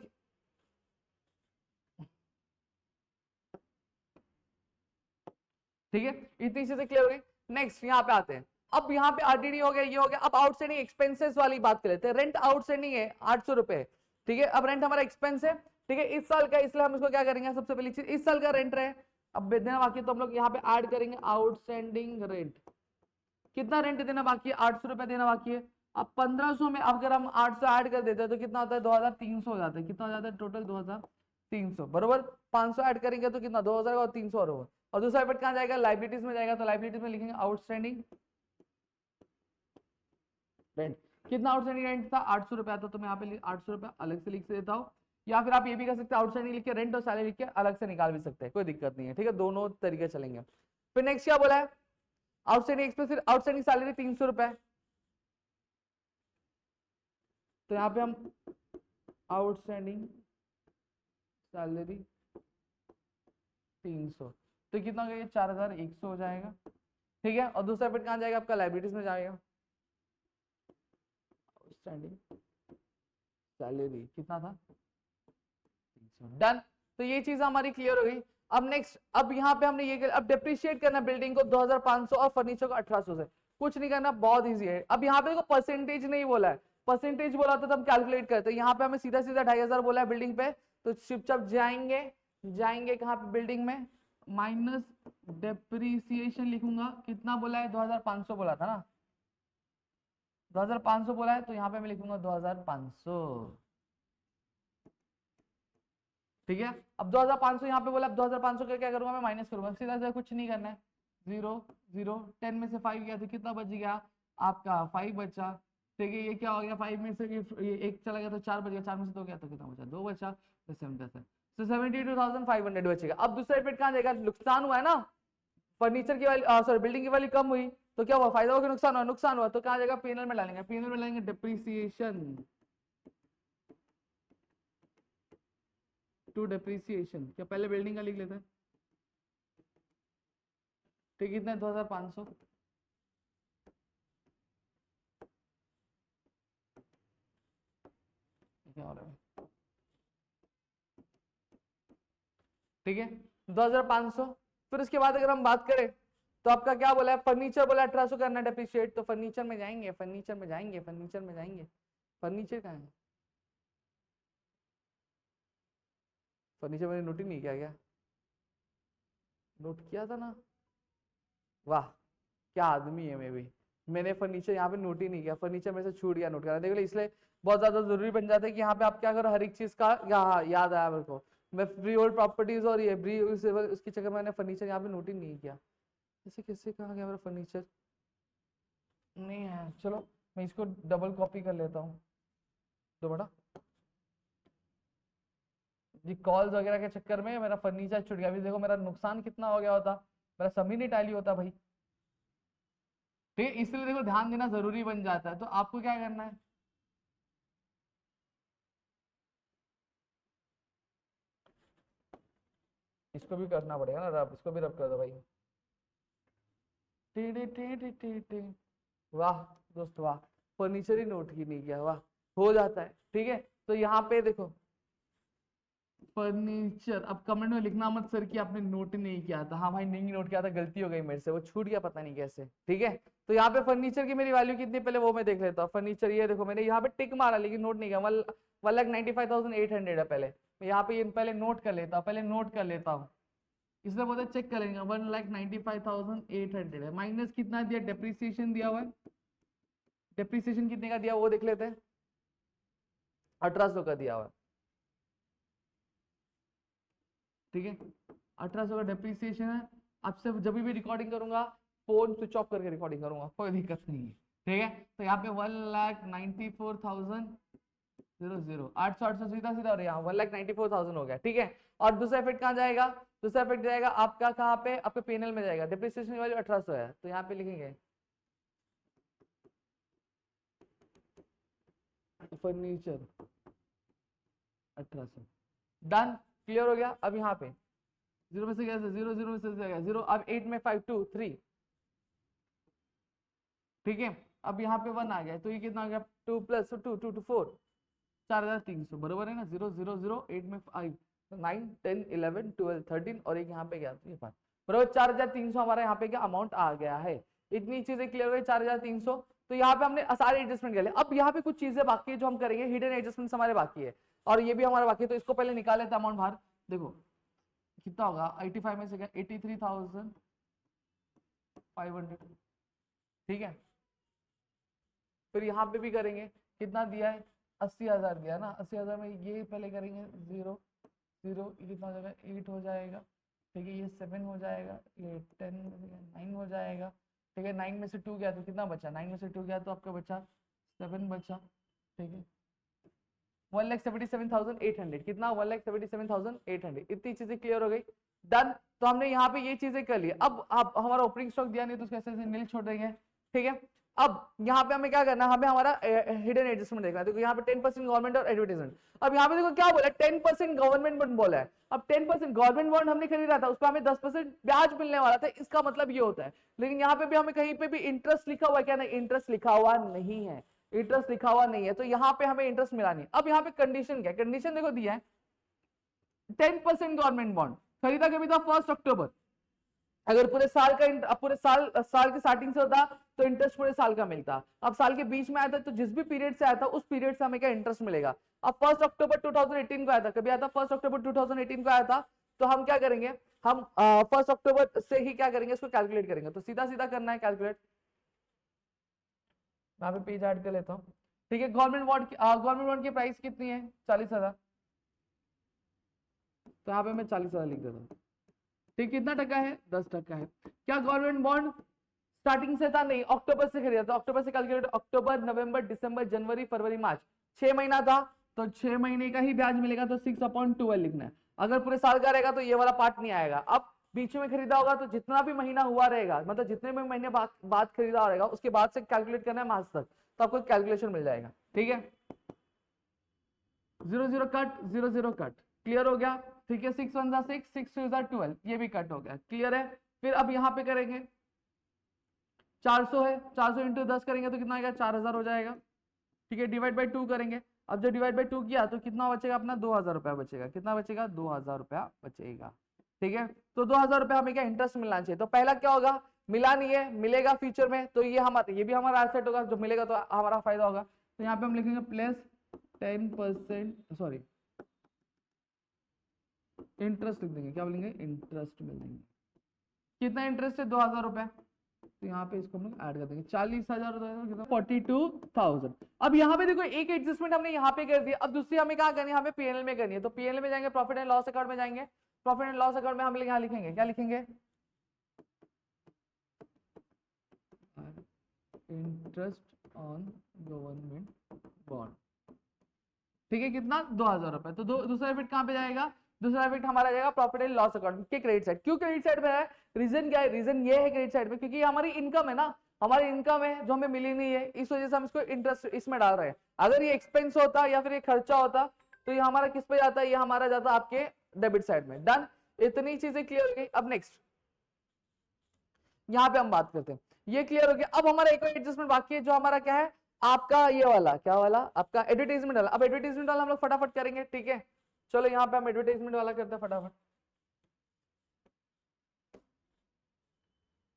[SPEAKER 1] ठीक है, इतनी चीजें क्लियर हो गई। नेक्स्ट यहाँ पे आते हैं, अब यहाँ पे आरडीडी हो गया, ये हो गया। अब आउटस्टैंडिंग एक्सपेंसेस वाली बात कर लेते हैं। रेंट आउटस्टैंडिंग है 800 रुपए, ठीक है। अब रेंट हमारा एक्सपेंस है, ठीक है, इस साल का, इसलिए हम इसको क्या करेंगे, सबसे पहली चीज इस साल का रेंट रहे, अब देना बाकी है, तो हम लोग यहाँ पे ऐड करेंगे आउटस्टैंडिंग रेंट। कितना रेंट देना बाकी है, 800 रुपए देना बाकी है। अब 1500 में अगर हम 800 ऐड कर देते हैं तो कितना होता है, 2300 हो जाता है। कितना हो जाता है टोटल, 2300 बरोबर। 500 ऐड करेंगे तो कितना, 2000 और 300 और दूसरा एफर्ट कहाँ जाएगा, लाइबिलिटीज में जाएगा। तो लाइबिलिटीज में लिखेंगे आउटस्टैंडिंग रेंट। कितना आउटस्टैंडिंग रेंट था, 800 रुपया था, तो मैं यहाँ पे 800 रुपया अलग से लिख देता हूँ। या फिर आप ये भी कर सकते हैं, आउटस्टैंडिंग लिख के रेंट और सैलरी लिख के अलग से निकाल भी सकते हैं, कोई दिक्कत नहीं है, ठीक है, दोनों तरीके चलेंगे। फिर नेक्स्ट क्या बोला है, आउटस्टैंडिंग एक्सपेंस, आउटस्टैंडिंग सैलरी 300 रुपए, तो यहाँ पे हम आउटस्टैंडिंग सैलरी 300, तो कितना हो गया, 4100 हो जाएगा, ठीक है। और दूसरा फिर कहाँ जाएगा आपका, लाइबिलिटीज में जाएगा। आउटस्टैंडिंग सैलरी कितना था, 300, डन। तो ये चीज हमारी क्लियर हो गई। अब नेक्स्ट, अब यहाँ पे हमने ये अब डिप्रिशिएट करना बिल्डिंग को 2500 और फर्नीचर को 1800 से, कुछ नहीं करना, बहुत इजी है। अब यहाँ पे देखो परसेंटेज नहीं बोला है, परसेंटेज बोला था तो हम कैलकुलेट करते हैं। यहाँ पे हमें सीधा सीधा 2500 बोला है बिल्डिंग पे, तो चुपचाप जाएंगे कहाँ पे, बिल्डिंग में, माइनस डेप्रिसिएशन लिखूंगा। कितना बोला है, 2500 बोला था ना, 2500 बोला है, तो यहाँ पे मैं लिखूंगा 2500, ठीक है। अब 2500 यहाँ पे बोला, अब 2500 का क्या करूंगा मैं, माइनस करूंगा, सीधा सीधा कुछ नहीं करना है। 0 0 10 में से 5 गया तो कितना बच गया आपका, 5 बचा, ठीक है। ये क्या हो गया, 5 में से ये 1 चला गया तो 4 बच गया, 4 में से 2 गया तो कितना बचा, 2 बचा, तो 72,500 बचेगा। अब दूसरा इफेक्ट कहाँ जाएगा, नुकसान हुआ है ना, फर्नीचर की वैल्यू, सॉरी बिल्डिंग की वैल्यू कम हुई, तो क्या हुआ, फायदा हुआ कि नुकसान हुआ, नुकसान हुआ, तो कहाँ जाएगा, पीएनएल में डालेंगे, पीएनएल में डालेंगे डिप्रिसिएशन टू डिप्रिसिएशन। क्या पहले बिल्डिंग का लिख लेते हैं, ठीक, कितना 2500, क्या हो रहा है, ठीक है 2500। फिर उसके बाद अगर हम बात करें तो आपका क्या बोला है, फर्नीचर बोला 1800 करना डेप्रिशिएट, तो फर्नीचर में जाएंगे, फर्नीचर में जाएंगे, फर्नीचर में जाएंगे, फर्नीचर कहाँ है, फर्नीचर मैंने नोट ही नहीं किया, क्या नोट किया था ना, वाह क्या आदमी है मैं भी, मैंने फर्नीचर यहाँ पे नोट ही नहीं किया, फर्नीचर में से छूट गया नोट करना, देखो इसलिए बहुत ज्यादा जरूरी बन जाता है कि यहाँ पे आप क्या करो, हर एक चीज का यहाँ याद आया मेरे को। मैं फ्री होल्ड प्रॉपर्टीज और ये फ्री उसके चक्कर में मैंने फर्नीचर यहाँ पे नोट ही नहीं किया, ऐसे कैसे कहाँ गया मेरा फर्नीचर, नहीं है, चलो मैं इसको डबल कॉपी कर लेता हूँ, तो बड़ा जी कॉल्स वगैरह के चक्कर में मेरा फर्नीचर छूट गया। अभी देखो मेरा नुकसान कितना हो गया होता, मेरा समय नहीं टैली होता भाई, ठीक है, इसलिए देखो ध्यान देना जरूरी बन जाता है। तो आपको क्या करना है, इसको भी करना पड़ेगा ना रब, इसको भी रब कर दो भाई, T T T T T T, वाह दोस्त वाह, फर्नीचर ही नोट की नहीं किया, वाह हो जाता है, ठीक है। तो यहाँ पे देखो फर्नीचर। अब कमेंट में लिखना मत सर कि आपने नोट नहीं किया था। हाँ भाई नहीं नोट किया था, गलती हो गई मेरे से, वो छूट गया पता नहीं कैसे। ठीक है, तो यहाँ पे फर्नीचर की मेरी वैल्यू कितनी पहले वो मैं देख लेता हूँ। फर्नीचर ये देखो मैंने यहाँ पे टिक मारा लेकिन नोट नहीं किया। 1,95,800 है। पहले मैं यहाँ पे पहले नोट कर लेता हूँ, पहले नोट कर लेता हूँ, इसलिए बोलते चेक करेंगे। 1,95,800 है, माइनस कितना दिया, डेप्रिसिएशन दिया हुआ है। डेप्रिसिएशन कितने का दिया वो देख लेते हैं। 1,800 का दिया हुआ है। ठीक है, 1,800 का डेप्रिसिएशन है। अब से जब भी रिकॉर्डिंग करूंगा फोन स्विच ऑफ करके रिकॉर्डिंग करूंगा, कोई दिक्कत नहीं है। ठीक है, तो यहाँ पे 1,94,000 800 सीधा सीधा, और यहाँ 1,94,000 हो गया। ठीक है, और दूसरा इफेक्ट कहाँ जाएगा? दूसरा इफेक्ट जाएगा आपका कहाँ पे? आपके पेनल में जाएगा। डिप्रिसिएशन की वैल्यू 1,800 है, तो यहाँ पे लिखेंगे फर्नीचर 1,800। डन, क्लियर हो गया। अब यहाँ पे 0 में से क्या, 0 0 में से जाएगा 0। अब 8 में 5 2 3। ठीक है, अब यहाँ पे 1 आ गया, तो ये कितना आ गया? 2 + 2 2 2 4 4,300 बराबर है ना। 0 0 0 8 में 5 9 10 11 12 13 और एक यहाँ पे गया तो ये 5 बराबर 4,300 हमारा यहाँ पे क्या अमाउंट आ गया है। इतनी चीजें क्लियर हो गई, 4,300। तो यहाँ पे हमने सारे एडजस्टमेंट कर लिया। अब यहाँ पे कुछ चीजें बाकी है जो हम करेंगे, हिडन एडजस्टमेंट हमारे बाकी है और ये भी हमारा बाकी है। तो इसको पहले निकाले थे अमाउंट बाहर। देखो कितना होगा, 85 में से क्या 83,500। ठीक है, फिर यहाँ पे भी करेंगे, कितना दिया है? 80,000 दिया ना। 80,000 में ये पहले करेंगे 0 0, कितना हो जाएगा? 8 हो जाएगा। ठीक है, ये 7 हो जाएगा, ये 10 9 हो जाएगा। ठीक है, 9 में से 2 गया तो कितना बचा? 9 में से 2 गया तो आपका बचा 7 बचा। ठीक है, 1,77,800 कितना? 1,77,800। इतनी चीजें क्लियर हो गई, डन। तो हमने यहाँ पे ये चीजें कर ली। अब हमारा ओपनिंग स्टॉक दिया नहीं तो उसको ऐसे नील छोड़ देंगे। ठीक है, अब यहाँ पे हमें क्या करना है? हमें हमारा हिडन एडजस्टमेंट देखना है। देखो यहाँ पे 10% गवर्नमेंट और एडवर्टाइजमेंट। अब यहाँ पे देखो क्या बोला है? 10% गवर्नमेंट बॉन्ड बोला है। अब 10% गवर्नमेंट बॉन्ड हमने खरीदा था, उस पर हमें 10% ब्याज मिलने वाला था, इसका मतलब ये होता है। लेकिन यहाँ पे भी हमें कहीं पे भी इंटरेस्ट लिखा हुआ है क्या? नहीं, इंटरेस्ट लिखा हुआ नहीं है। इंटरेस्ट लिखा हुआ नहीं है, तो यहाँ पे हमें इंटरेस्ट मिला नहीं। अब यहाँ पे कंडीशन क्या है? कंडीशन देखो दिया है 10% गवर्नमेंट बॉन्ड खरीदा कभी था? 1 अक्टूबर। अगर पूरे साल का पूरे साल के स्टार्टिंग से होता तो इंटरेस्ट पूरे साल का मिलता। अब साल के बीच में आया था तो जिस भी पीरियड से आया था उस पीरियड से हमें क्या इंटरेस्ट मिलेगा। अब 1 अक्टूबर 2018 को आया था, कभी आया था? 1 अक्टूबर 2018 को आया था। तो हम क्या करेंगे? हम 1 अक्टूबर से ही क्या करेंगे? इसको कैलकुलेट करेंगे। तो सीधा सीधा करना है कैलकुलेट। यहाँ पे पेज ऐड कर लेता हूँ। ठीक है, गवर्नमेंट बॉन्ड की प्राइस कितनी है? 40,000। तो यहाँ पे मैं 40,000 लिख देता हूँ। ठीक, कितना टका है? 10% है। क्या गवर्नमेंट बॉन्ड स्टार्टिंग से था? नहीं, अक्टूबर से खरीदा था। अक्टूबर से कैलकुलेट, अक्टूबर नवंबर दिसंबर जनवरी फरवरी मार्च 6 महीना था, तो 6 महीने का ही ब्याज मिलेगा। तो 6/12 लिखना है। अगर पूरे साल का रहेगा तो ये वाला पार्ट नहीं आएगा। अब बीच में खरीदा होगा तो जितना भी महीना हुआ रहेगा, मतलब जितने भी महीने बाद खरीदा रहेगा उसके बाद से कैलकुलेट करना है मार्च तक, तो आपको कैलकुलेशन मिल जाएगा। ठीक है, 0 0 कट 0 0 कट, क्लियर हो गया। ठीक है, 6 1 जा 6 6 2 जा 12, ये भी कट हो गया, क्लियर है। फिर अब यहाँ पे करेंगे 400 है, 400 इंटू 10 करेंगे तो कितना आएगा? 4,000 हो जाएगा। ठीक है, डिवाइड बाई 2 करेंगे। अब जब डिवाइड बाई 2 किया तो कितना बचेगा अपना? 2,000 रुपया बचेगा। कितना बचेगा? 2,000 रुपया बचेगा। ठीक है, तो 2,000 रुपया हमें क्या इंटरेस्ट मिलना चाहिए। तो पहला क्या होगा? मिला नहीं है, मिलेगा फ्यूचर में, तो ये भी हमारा एसेट होगा, जो मिलेगा तो हमारा फायदा होगा। तो यहाँ पे हम लिखेंगे प्लस 10%, सॉरी इंटरेस्ट लिख देंगे। क्या बोलेंगे? इंटरेस्ट मिल देंगे। कितना इंटरेस्ट है? 2,000 रुपया। तो यहाँ पे इसको हम लोग ऐड कर देंगे। 40,000 कितना? 42,000। अब यहाँ पे देखो एक एडजस्टमेंट हमने यहाँ पे कर दिया। अब दूसरी हमें क्या करनी है? हमें पीएनएल में करनी है। तो पीएनएल में जाएंगे, प्रॉफिट एंड लॉस अकाउंट में जाएंगे। प्रॉफिट एंड लॉस अकाउंट में हम यहाँ लिखेंगे, क्या लिखेंगे? Interest on government bond. ठीक है, कितना? 2,000 रुपए। तो दूसरा इफेक्ट कहाँ पे जाएगा? दूसरा इफेक्ट हमारा जाएगा प्रॉफिट एंड लॉस अकाउंट के क्रेडिट साइड। क्यों क्रेडिट साइड में है? रीजन क्या है? रीजन ये है क्रेडिट साइड में, क्योंकि हमारी इनकम है ना, हमारी इनकम है जो हमें मिली नहीं है, इस वजह से हम इसको इंटरेस्ट इसमें डाल रहे हैं। अगर ये एक्सपेंस होता या फिर ये खर्चा होता तो ये हमारा किस पे जाता है? ये हमारा जाता आपके डेबिट साइड में। डन, इतनी चीजें क्लियर हो गई। अब नेक्स्ट यहाँ पे हम बात करते हैं, ये क्लियर हो गया। अब हमारा एक और एडजस्टमेंट बाकी है, जो हमारा क्या है? आपका ये वाला, क्या वाला? आपका एडवर्टाइजमेंट वाला। अब एडवर्टाइजमेंट वाला हम लोग फटाफट करेंगे। ठीक है, चलो यहाँ पे हम एडवर्टाइजमेंट वाला करते हैं फटाफट,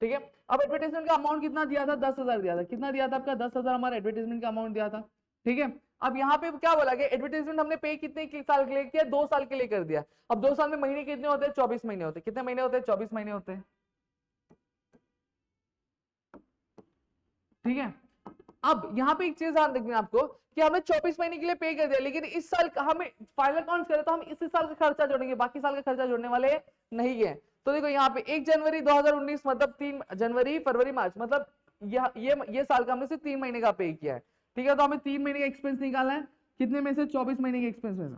[SPEAKER 1] ठीक है। अब एडवर्टाइजमेंट का अमाउंट कितना दिया था, 10,000 दिया था, कितना दिया था आपका 10,000 हमारा एडवर्टाइजमेंट का अमाउंट दिया था, ठीक है। अब यहाँ पे क्या बोला गया, एडवर्टाइजमेंट हमने पे कितने साल के लिए किया, 2 साल के लिए कर दिया। अब 2 साल में महीने कितने होते हैं, 24 महीने होते हैं, कितने महीने होते हैं, 24 महीने होते हैं, ठीक है। अब यहाँ पे एक चीज ध्यान रखनी है आपको कि हमने 24 महीने के लिए पे कर दिया, लेकिन इस साल हमें फाइनल अकाउंट करें तो हम इसी साल का खर्चा जोड़ेंगे, बाकी साल का खर्चा जोड़ने वाले नहीं है। तो देखो यहाँ पे 1 जनवरी 2019 मतलब 3 जनवरी फरवरी मार्च मतलब ये साल का हमने सिर्फ 3 महीने का पे किया है, ठीक है। तो हमें 3 महीने का एक्सपेंस निकालना है, कितने में से, 24 महीने के एक्सपेंस में से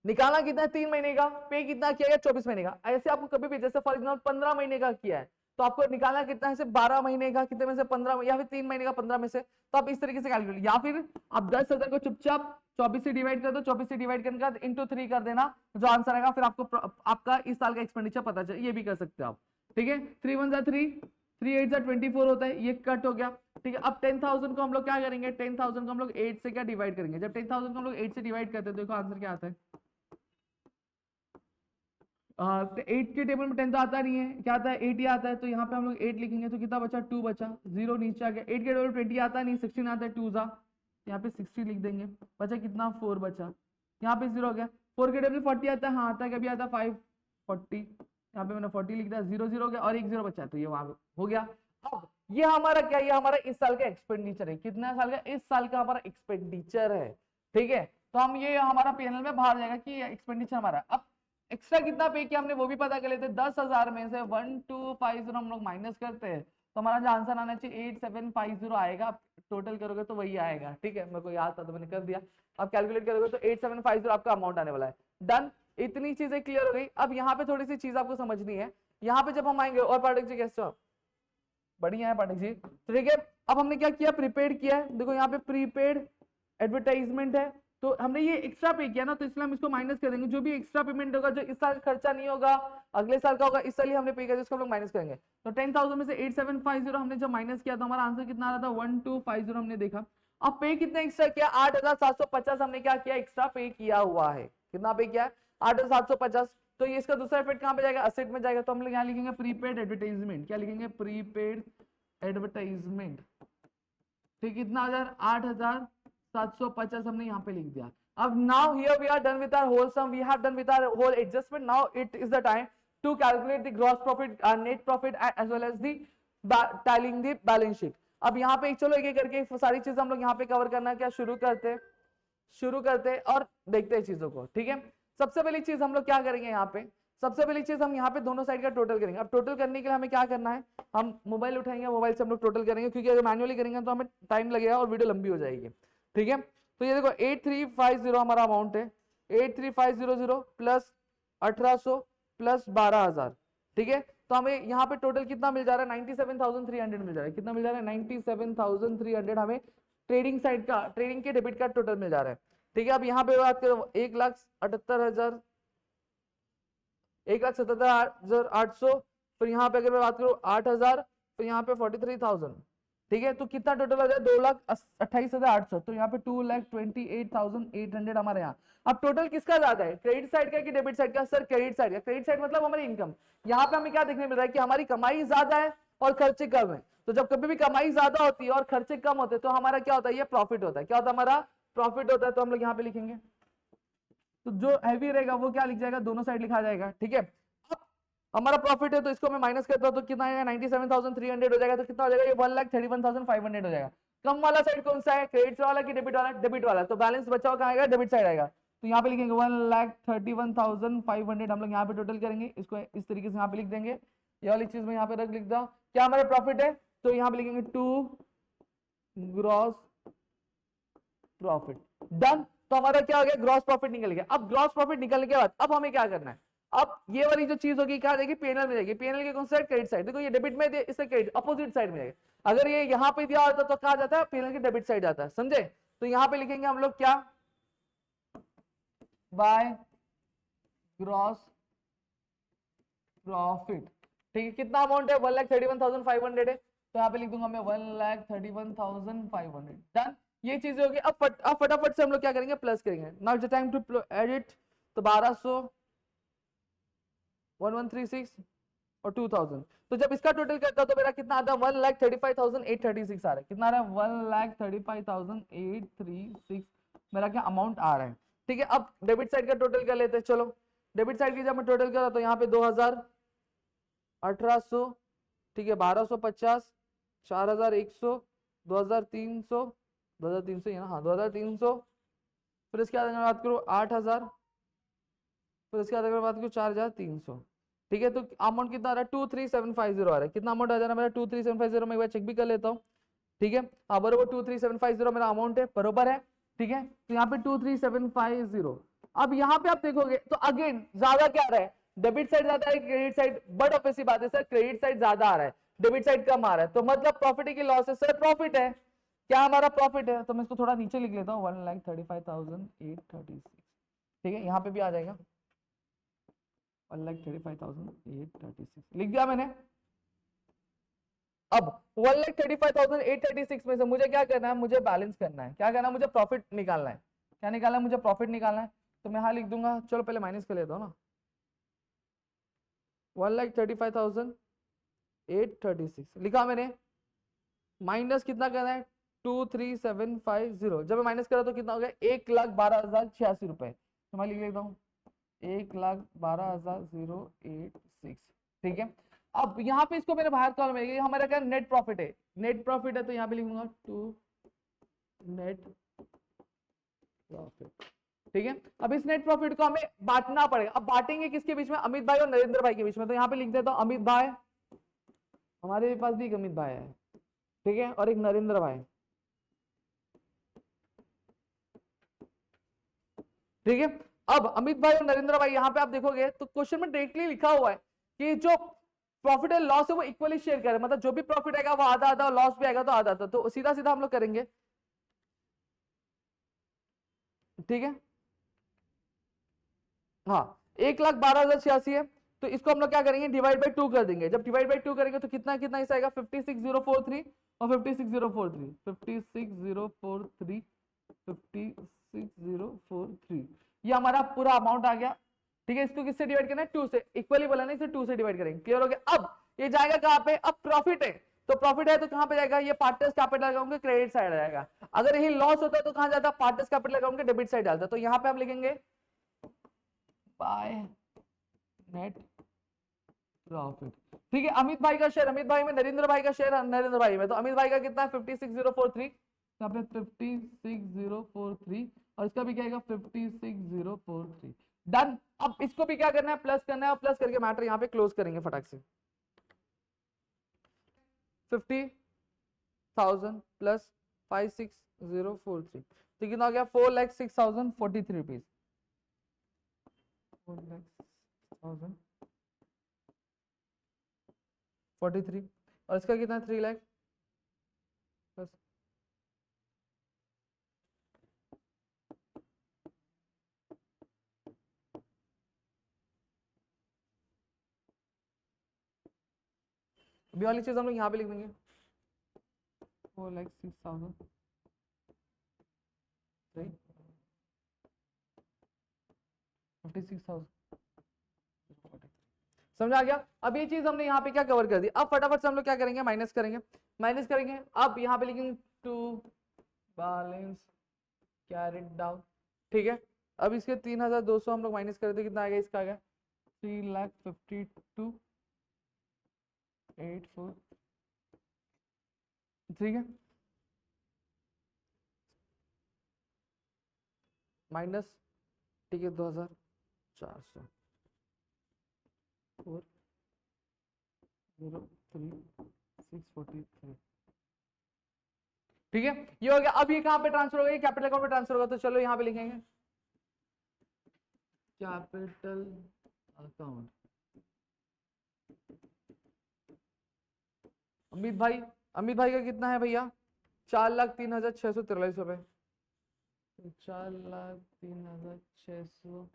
[SPEAKER 1] निकालना कितना है, 3 महीने का, पे कितना किया गया 24 महीने का। ऐसे आपको कभी भी जैसे फॉर एग्जाम्पल 15 महीने का किया है तो आपको निकालना कितना है, सिर्फ 12 महीने का, कितने में से 15 या फिर 3 महीने का 15 में से। तो आप इस तरीके से कैलकुलेट, या फिर आप 10,000 को चुपचाप 24 से डिवाइड कर दो, 24 से डिवाइड करने के बाद इंटू 3 कर देना, जो आंसर आएगा फिर आपको आपका इस साल का एक्सपेंडिचर पता चले, ये भी कर सकते हो आप, ठीक है। 3 1 जा 3, 3 8 जा 24 होता है, ये कट हो गया, ठीक है। अब 10,000 को हम लोग क्या करेंगे, 10,000 को हम लोग 8 से क्या डिवाइड करेंगे, जब 10,000 को हम लोग 8 से डिवाइड करते हैं देखो आंसर क्या आता है, 8 के टेबल में 10 तो आता नहीं है, क्या आता है 8 ही आता है, तो यहाँ पे हम लोग 8 लिखेंगे तो कितना बचा, 2 बचा, 0 नीचे आ गया। 8 के टेबल 20 आता नहीं, 16 आता है, 2 जा, यहाँ पे 60 लिख देंगे, बचा कितना 4 बचा, यहाँ पे 0 हो गया। 4 के टेबल 40 आता है, हाँ आता है, कभी आता है 540, यहाँ पे मैंने 40 लिख दिया, 0 0 हो गया और 1 0 बचा, तो ये वहां हो गया। अब ये हमारा क्या, ये हमारा इस साल का एक्सपेंडिचर है, कितना साल का, इस साल का हमारा एक्सपेंडिचर है, ठीक है। तो हम ये हमारा पीएनएल में बाहर जाएगा कि एक्सपेंडिचर हमारा। अब एक्स्ट्रा कितना पे किया हमने वो भी पता कर लेते, 10,000 में से 1250 हम लोग माइनस करते हैं तो हमारा जो आंसर आना चाहिए 8750 आएगा, टोटल करोगे तो वही आएगा, ठीक है। मेरे को याद था तो मैंने कर दिया, अब कैलकुलेट करोगे तो 8750 आपका अमाउंट आने वाला है। डन, इतनी चीजें क्लियर हो गई। अब यहाँ पे थोड़ी सी चीज आपको समझनी है, यहाँ पे जब हम आएंगे, और पाठक जी कैसे हो, बढ़िया है पाठक जी, ठीक है। अब हमने क्या किया, प्रीपेड किया है, देखो यहाँ पे प्रीपेड एडवर्टाइजमेंट है, तो हमने ये एक्स्ट्रा पे किया ना, तो इसलिए हम इसको माइनस कर देंगे, जो भी एक्स्ट्रा पेमेंट होगा, जो इस साल खर्चा नहीं होगा अगले साल का होगा, इस साल ही हमने पे किया, जिसको हम लोग माइनस करेंगे। तो 10,000 में से 8750 हमने जब माइनस किया तो हमारा आंसर कितना आ रहा था, 1250 हमने देखा। अब पे कितना एक्स्ट्रा किया, 8,750 हमने क्या किया, एक्स्ट्रा पे किया हुआ है, कितना पे किया है 8,750। तो ये इसका दूसरा इफेक्ट कहां पे जाएगा, असेट में जाएगा, तो हम लोग यहाँ लिखेंगे प्रीपेड एडवर्टाइजमेंट, क्या लिखेंगे, प्रीपेड एडवर्टाइजमेंट, ठीक, कितना 8,750 हमने यहाँ पे लिख दिया। अब now here we are done with our whole sum, we have done with our whole adjustment. Now it is the time to calculate the gross profit, net profit as well as the tallying the balance sheet. अब यहाँ पे चलो एक एक करके सारी चीजें हम लोग यहाँ पे कवर करना, क्या शुरू करते और देखते हैं चीजों को, ठीक है। सबसे पहली चीज हम लोग क्या करेंगे, यहाँ पे सबसे पहली चीज हम यहाँ पे दोनों साइड का टोटल करेंगे। अब टोटल करने के लिए हमें क्या करना है, हम मोबाइल उठाएंगे, मोबाइल से हम लोग टोटल करेंगे, क्योंकि अगर मैन्युअली करेंगे तो हमें टाइम लगेगा और वीडियो लंबी हो जाएगी, ठीक है। तो ये देखो 8350 हमारा अमाउंट है, 83500 प्लस 1800 प्लस 12,000, ठीक है। तो हमें यहाँ पे टोटल कितना मिल जा रहा है, 97,300 मिल जा रहा है, कितना मिल जा रहा है, 97,300 हमें ट्रेडिंग साइड का, ट्रेडिंग के डेबिट का टोटल मिल जा रहा है, ठीक है। अब यहाँ पे बात करो 1,78,800, फिर यहाँ पे अगर मैं बात करूँ 8,000, फिर यहाँ पे 43,000, ठीक है। तो कितना टोटल आ जाए, 2,28,800, तो यहाँ पे 2,28,800 हमारे यहाँ। अब टोटल किसका ज्यादा है, क्रेडिट साइड का कि डेबिट साइड का, सर क्रेडिट साइड का। क्रेडिट साइड मतलब हमारी इनकम, यहाँ पे हमें क्या देखने मिल रहा है कि हमारी कमाई ज्यादा है और खर्चे कम है। तो जब कभी भी कमाई ज्यादा होती है और खर्चे कम होते हैं तो हमारा क्या होता है, ये प्रॉफिट होता है, क्या होता है, हमारा प्रॉफिट होता है। तो हम लोग यहाँ पे लिखेंगे, तो जो हैवी रहेगा वो क्या लिख जाएगा, दोनों साइड लिखा जाएगा, ठीक है। हमारा प्रॉफिट है तो इसको मैं माइनस करता हूं तो कितना आएगा, 97,300 हो जाएगा, तो कितना हो जाएगा, ये 1,31,500 हो जाएगा। कम वाला साइड कौन सा है, क्रेडिट वाला कि डेबिट वाला, डेबिट वाला, तो बैलेंस बचा हुआ कहां आएगा, डेबिट साइड आएगा। तो यहाँ पे लिखेंगे 1,31,500 हम लोग यहाँ पे टोटल करेंगे, इसको इस तरीके से यहाँ पे लिख देंगे, ये वाली चीज में यहाँ पे लिख दो, क्या हमारा प्रॉफिट है, तो यहाँ पे लिखेंगे 2 ग्रॉस प्रॉफिट, डन। तो हमारा क्या हो गया, ग्रॉस प्रॉफिट निकल गया। अब ग्रॉस प्रॉफिट निकलने के बाद अब हमें क्या करना है, अब ये वाली जो चीज होगी क्या जाएगी, पीएनएल में जाएगी। पीएनएल के कौन सा साइड, क्रेडिट साइड, देखो ये डेबिट में दे, इससे क्रेडिट अपोजिट साइड में जाएगा। अगर ये यहाँ पे दिया होता तो कहा जाता है, पीएनएल के डेबिट साइड जाता है, समझे। तो यहाँ पे लिखेंगे हम लोग क्या, बाय ग्रॉस प्रॉफिट, ठीक है। कितना अमाउंट है, 1,31,500 है, तो यहाँ पे लिख दूंगा मैं 1,31,500, डन। ये चीजें होगी। अब फटाफट से हम लोग क्या करेंगे, प्लस करेंगे। Now it's time to edit तो 1200, 1136 और 2000। तो जब इसका टोटल करता तो मेरा कितना आता है 1,35,836 आ रहा है। कितना आ रहा है 1,35,836 मेरा क्या अमाउंट आ रहा है। ठीक है, अब डेबिट साइड का टोटल कर लेते हैं। चलो डेबिट साइड की जब मैं टोटल करा तो यहाँ पे 2000, 1800, ठीक है 1250, 4100, 2300, 2300 है ना, हाँ 2300, फिर इसके बाद अगर बात करूँ 8000, फिर इसके बाद अगर बात करूँ 4300। ठीक है, तो अमाउंट कितना आ रहा है 23750 आ रहा है। कितना अमाउंट आ जा रहा है मेरा 23750, मैं एक बार चेक भी कर लेता हूँ। ठीक है, हाँ बरोबर 23750 मेरा अमाउंट है, बरोबर है। ठीक है, तो यहाँ पे 23750। अब यहाँ पे आप देखोगे तो अगेन ज्यादा क्या आ रहा है, डेबिट साइड ज्यादा है क्रेडिट साइड, बट ऑब्वियसली बात है सर क्रेडिट साइड ज्यादा आ रहा है, डेबिट साइड कम आ रहा है, तो मतलब प्रॉफिट है कि लॉस है सर, प्रॉफिट है। क्या हमारा प्रॉफिट है, तो मैं इसको थोड़ा नीचे लिख लेता हूँ 1,35,836। ठीक है, यहाँ पे भी आ जाएगा 1,35,836 लिख दिया मैंने। अब 1,35,836 में से मुझे क्या करना है, मुझे बैलेंस करना है, क्या करना है, मुझे प्रॉफिट निकालना है। क्या निकालना है, मुझे प्रॉफिट निकालना है। तो मैं यहां लिख दूंगा, चलो पहले माइनस कर लेता हूं ना, 1,35,836 लिखा मैंने, माइनस कितना करना है 23750। जब मैं माइनस करा तो कितना हो गया 1,12,086 रुपए। तो मैं लिख लेता हूँ 1,12,086। ठीक है, अब यहाँ पे इसको मैंने बाहर कॉलम में, हमारा क्या नेट प्रॉफिट है, नेट प्रॉफिट है, तो यहाँ पे लिखूंगा टू नेट प्रॉफिट। ठीक है, अब इस नेट प्रॉफिट को हमें बांटना पड़ेगा। अब बांटेंगे किसके बीच में, अमित भाई और नरेंद्र भाई के बीच में। तो यहाँ पे लिख देता हूँ अमित भाई, हमारे पास भी एक अमित भाई है, ठीक है, और एक नरेंद्र भाई। ठीक है, अब अमित भाई और नरेंद्र भाई यहाँ पे आप देखोगे तो क्वेश्चन में डायरेक्टली लिखा हुआ है कि जो प्रॉफिट है लॉस है वो इक्वली शेयर करें, मतलब जो भी प्रॉफिट आएगा वो आधा आधा और लॉस भी आएगा तो आधा आधा। तो सीधा सीधा हम लोग करेंगे। ठीक है, हाँ 1,12,086 है, तो इसको हम लोग क्या करेंगे डिवाइड बाई 2 कर देंगे। जब डिवाइड बाई 2 करेंगे तो कितना कितना इस आएगा 56,043 और 56,043, 56,043, 56,043, ये हमारा पूरा अमाउंट आ गया। ठीक है, इसको किससे डिवाइड करना है 2 से, इक्वली बोला नहीं, इसे 2 से डिवाइड करेंगे। क्लियर हो गया। अब ये जाएगा कहां पे, अब प्रॉफिट है तो प्रॉफिट है तो कहां पे जाएगा, ये पार्टनर्स कैपिटल लगाऊंगे क्रेडिट साइड आ जाएगा। अगर यही लॉस होता है तो कहां जाता, पार्टनर्स कैपिटल लगाऊंगे डेबिट साइड डालता। तो यहां पे हम लिखेंगे बाय नेट प्रॉफिट। ठीक है, अमित भाई का शेयर अमित भाई में, नरेंद्र भाई का शेयर नरेंद्र भाई में। तो अमित भाई का कितना है 56,043, यहाँ पे 56,043 और इसका भी क्या आएगा 56,043। डन। अब इसको भी क्या करना है प्लस करना है, और प्लस करके मैटर यहाँ पे क्लोज करेंगे फटाक से। 50,000 प्लस 56,043, तो कितना हो गया 4,06,043 रुपीज, 4,06,043। और इसका कितना 3 लाख प्लस अभी वाली चीज हम लोग यहाँ पे लिख देंगे 4,06,000 56,000। समझा गया। अब ये चीज हमने यहाँ पे क्या कवर कर दी। अब फटाफट से हम लोग क्या करेंगे माइनस करेंगे, माइनस करेंगे। अब यहाँ पे लिखेंगे टू बैलेंस कैरिड डाउन। ठीक है, अब इसके 3,200 हम लोग माइनस कर दे, कितना आ गया इसका आ गया 3,52,843। ठीक है, माइनस ठीक है 2,400 4,0,3,643। ठीक है, ये हो गया। अब ये कहां पे ट्रांसफर हो गया, कैपिटल अकाउंट में ट्रांसफर होगा। तो चलो यहां पे लिखेंगे कैपिटल अकाउंट। अमित भाई का कितना है भैया 4,03,643 रुपए, 4,03,600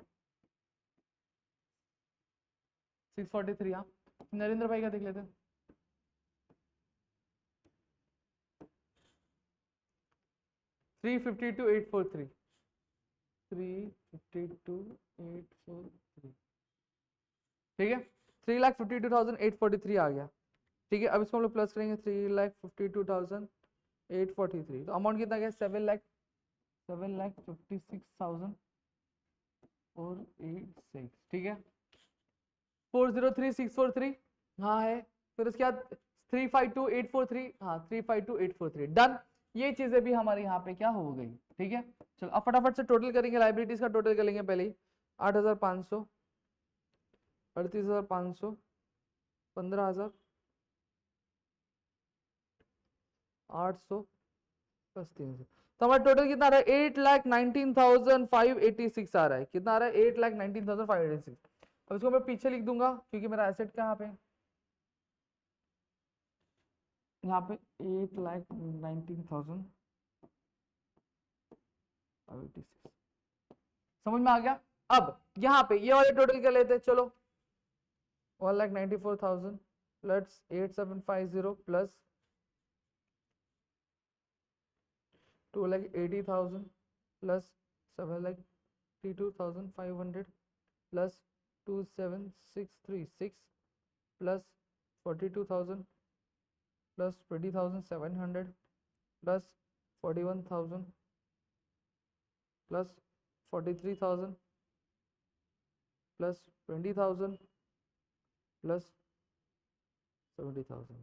[SPEAKER 1] 643। हाँ, नरेंद्र भाई का देख लेते हैं 3,52,843, 3,52,843। ठीक है, 3,52,843 आ गया। ठीक है, अब इसको हम लोग प्लस करेंगे 3,52,843, तो अमाउंट कितना गया 7,56,486। ठीक है, 403,643 हाँ है, फिर उसके बाद 352,843 हाँ 352,843 डन। ये चीजें भी हमारे यहाँ पे क्या हो गई। ठीक है, चलो अब फटाफट से टोटल करेंगे, लाइबिलिटीज का टोटल करेंगे पहले ही। 8,500, 38,500, 15,000, 800 प्लस 300, तो हमारा टोटल कितना आ रहा है 8,19,586 आ रहा है। कितना आ रहा है 8,19,586। अब इसको मैं पीछे लिख दूंगा क्योंकि मेरा एसेट कहाँ पे, यहाँ पे 8,19,586। समझ में आ गया। अब यहाँ पे ये वाले टोटल कर लेते हैं, चलो 1,94,000 plus 8,750 plus 2,80,000 plus 7,32,500 plus 2,7,636 plus 42,000 plus 20,700 plus 41,000 plus 43,000 plus 20,000 plus 70,000।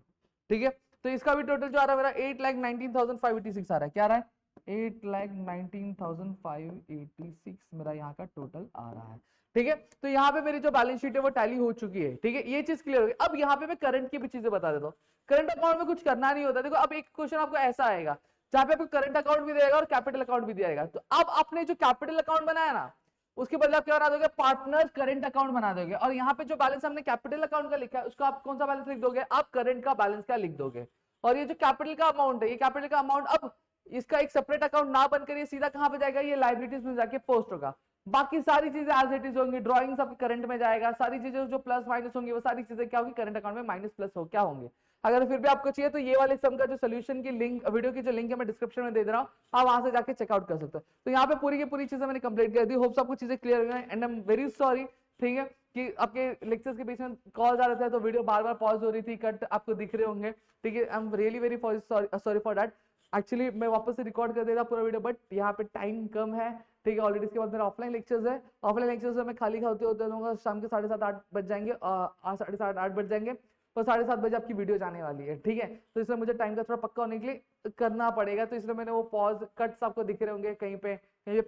[SPEAKER 1] ठीक है, तो इसका भी टोटल जो आ रहा है मेरा 8,19,586 आ रहा है। क्या आ रहा है 8,19,586 मेरा यहाँ का टोटल आ रहा है। ठीक है, तो यहाँ पे मेरी जो बैलेंस शीट है वो टैली हो चुकी है। ठीक है, ये चीज क्लियर हो गई। अब यहाँ पे मैं करंट की भी चीजें बता देता हूँ। करंट अकाउंट में कुछ करना नहीं होता। देखो अब एक क्वेश्चन आपको ऐसा आएगा जहाँ पे आपको करंट अकाउंट भी देगा और कैपिटल अकाउंट भी दिया तो अब आपने जो कैपिटल अकाउंट बनाया ना उसके बदले आप क्या बना दोगे पार्टनर करंट अकाउंट बना दोगे, और यहाँ पे जो बैलेंस हमने कैपिटल अकाउंट का लिखा है उसको आप कौन सा बैलेंस लिख दोगे, आप करंट का बैलेंस का लिख दोगे। और ये जो कैपिटल का अमाउंट है, ये कैपिटल का अमाउंट अब इसका एक सेपरेट अकाउंट ना बनकर ये सीधा कहां पे जाएगा, ये लाइबिलिटीज में जाके पोस्ट होगा। बाकी सारी चीजें एज इट इज होंगी, ड्रॉइंग्स आपके करंट में जाएगा, सारी चीजें जो प्लस माइनस होंगी वो सारी चीजें क्या होगी करंट अकाउंट में माइनस प्लस हो क्या होंगे। अगर फिर भी आपको चाहिए तो ये वाले सम का जो सोल्यूशन की लिंक, वीडियो की जो लिंक है मैं डिस्क्रिप्शन में दे दे रहा हूँ, आप वहां से जाके चेकआउट कर सकते हो। तो यहाँ पे पूरी की पूरी चीजें मैंने कंप्लीट कर दी। होप्स आपको चीजें क्लियर हो गई and I am very sorry. ठीक है, कि आपके लेक्चर्स के बीच में कॉल आ रहे थे तो वीडियो बार बार पॉज हो रही थी, कट आपको दिख रहे होंगे। ठीक है, I am really very sorry for that. Actually मैं वापस से रिकॉर्ड कर देता पूरा वीडियो, बट यहाँ पे टाइम कम है। ठीक है, ऑलरेडी इसके बाद मेरा ऑफलाइन लेक्चर्स है। ऑफलाइन लेक्चर्स में मैं खाली होते होते शाम के 7:30-8 बज जाएंगे, 7:30-8 बज जाएंगे, तो 7:30 बजे आपकी वीडियो जाने वाली है। ठीक है, तो इसलिए मुझे टाइम का थोड़ा पक्का होने के लिए करना पड़ेगा, तो इसलिए मैंने वो पॉज कट्स आपको दिख रहे होंगे, कहीं पे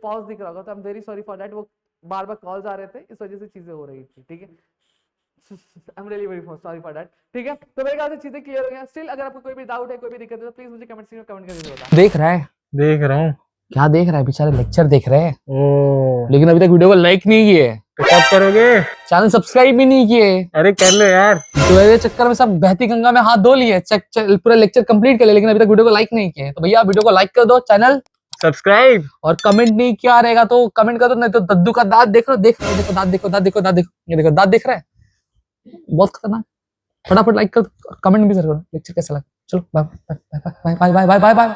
[SPEAKER 1] पॉज दिख रहा होगा, तो I am very sorry for that. वो बार बार कॉल्स आ रहे थे, इस वजह से चीजें हो रही थी। ठीक है, I am really very sorry for that. ठीक है, तो मेरे ख्याल से चीजें क्लियर हो गई। स्टिल अगर आपको कोई भी डाउट है, कोई भी दिक्कत है, तो प्लीज मुझे कमेंट सेक्शन में कमेंट करके बताओ।
[SPEAKER 2] देख रहा है,
[SPEAKER 3] देख रहा हूँ।
[SPEAKER 2] क्या देख रहा है, बेचारे लेक्चर देख रहे हैं,
[SPEAKER 3] ओ
[SPEAKER 2] लेकिन अभी तक वीडियो को लाइक नहीं किए,
[SPEAKER 3] तो कब करोगे?
[SPEAKER 2] चैनल सब्सक्राइब भी नहीं किए।
[SPEAKER 3] अरे कर लो यार।
[SPEAKER 2] तो मेरे चक्कर में सब बहती गंगा में हाथ धो लिए, पूरा लेक्चर कंप्लीट कर लिया, लेकिन अभी तक वीडियो को लाइक नहीं किए। तो भैया वीडियो को लाइक कर दो, चैनल
[SPEAKER 3] सब्सक्राइब,
[SPEAKER 2] और कमेंट नहीं किया रहेगा तो कमेंट कर दो, नहीं तो दद्दू का दांत देख रहे हो, देखो दांत, देखो दांत, देखो दांत, देखो ये देखो दांत देख रहा है, बहुत खतरनाक। फटाफट लाइक कर, कमेंट भी जरूर, लेक्चर कैसा लगा। चलो bye bye bye bye bye bye bye bye.